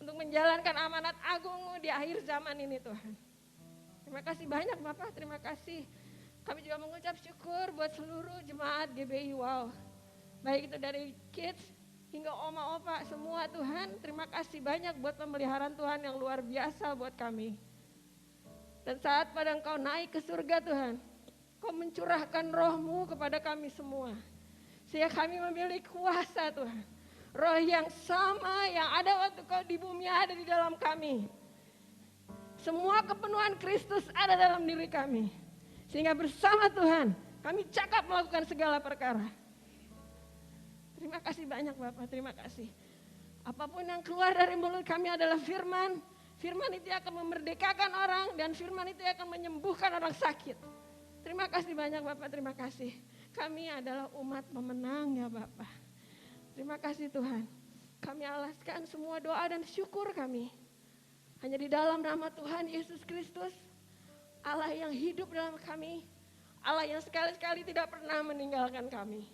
untuk menjalankan amanat agung-Mu di akhir zaman ini Tuhan. Terima kasih banyak Bapak, terima kasih. Kami juga mengucap syukur buat seluruh jemaat GBI Wow. Baik itu dari kids hingga oma opa semua Tuhan. Terima kasih banyak buat pemeliharaan Tuhan yang luar biasa buat kami. Dan saat pada Engkau naik ke surga Tuhan, Kau mencurahkan roh-Mu kepada kami semua. Sehingga kami memiliki kuasa Tuhan. Roh yang sama yang ada waktu Kau di bumi ada di dalam kami. Semua kepenuhan Kristus ada dalam diri kami. Sehingga bersama Tuhan kami cakap melakukan segala perkara. Terima kasih banyak Bapak, terima kasih. Apapun yang keluar dari mulut kami adalah firman. Firman itu akan memerdekakan orang dan firman itu akan menyembuhkan orang sakit. Terima kasih banyak Bapak, terima kasih. Kami adalah umat pemenang ya Bapak. Terima kasih Tuhan. Kami alaskan semua doa dan syukur kami. Hanya di dalam nama Tuhan Yesus Kristus, Allah yang hidup dalam kami, Allah yang sekali-sekali tidak pernah meninggalkan kami.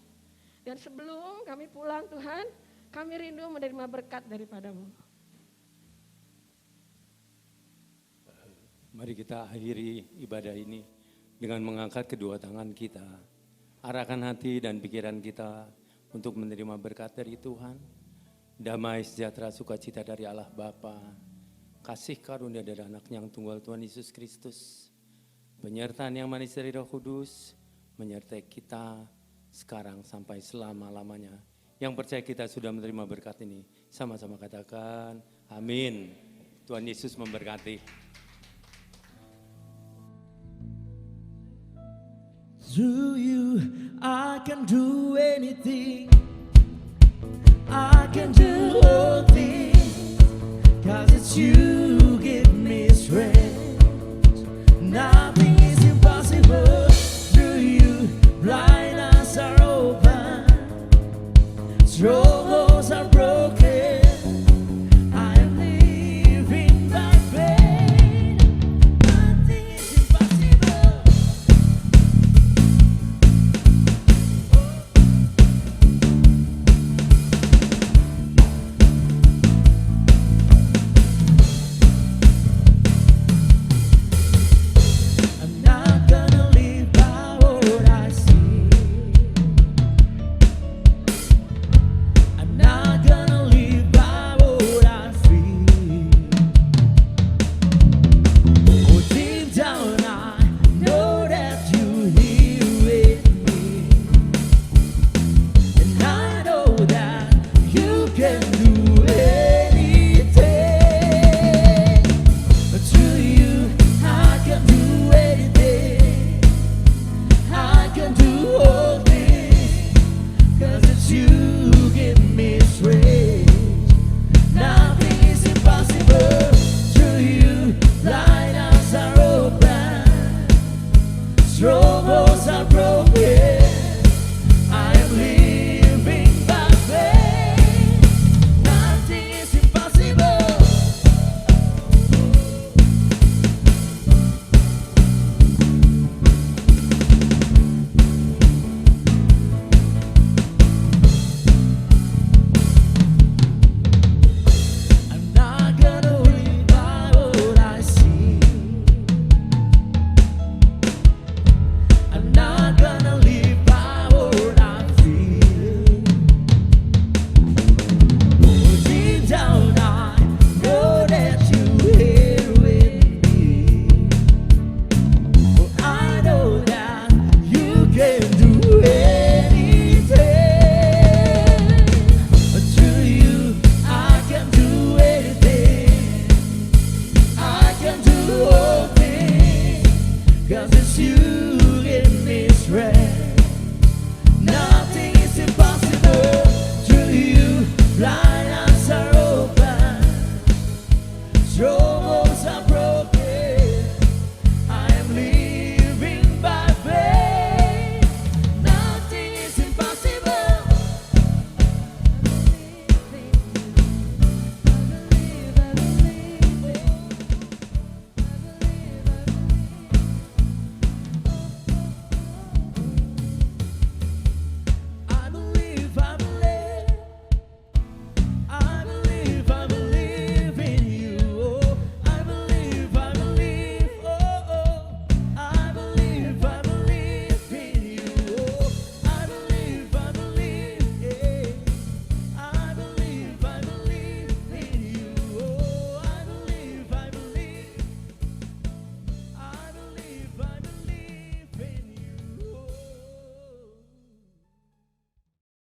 Dan sebelum kami pulang Tuhan, kami rindu menerima berkat daripada-Mu. Mari kita akhiri ibadah ini dengan mengangkat kedua tangan kita. Arahkan hati dan pikiran kita untuk menerima berkat dari Tuhan. Damai sejahtera sukacita dari Allah Bapa, kasih karunia dari anaknya yang tunggal Tuhan Yesus Kristus, penyertaan yang manis dari Roh Kudus, menyertai kita sekarang sampai selama-lamanya. Yang percaya kita sudah menerima berkat ini, sama-sama katakan amin. Tuhan Yesus memberkati. Through you, I can do anything. I can do all things. 'Cause it's you give me strength. Nothing is impossible. Through you, blind eyes are open. Strongholds are broken. I am living by faith. Nothing is impossible. I'm not gonna live by what I see. I'm not gonna live by what I feel. Oh, deep down I know that you're here with me, and I know that you can do anything. But through you, I can do anything. I can do all things. 'Cause it's you give me strength. Nothing is impossible. Through you, blind eyes are open. Strongholds are broken. I am living by faith. Nothing is impossible. I'm not gonna live by what I see. I'm not gonna live by what I feel. Oh, deep down I know that you're here with me. Oh, I know that you can do anything. But through you, I can do anything. I can do all things. 'Cause it's you give me strength.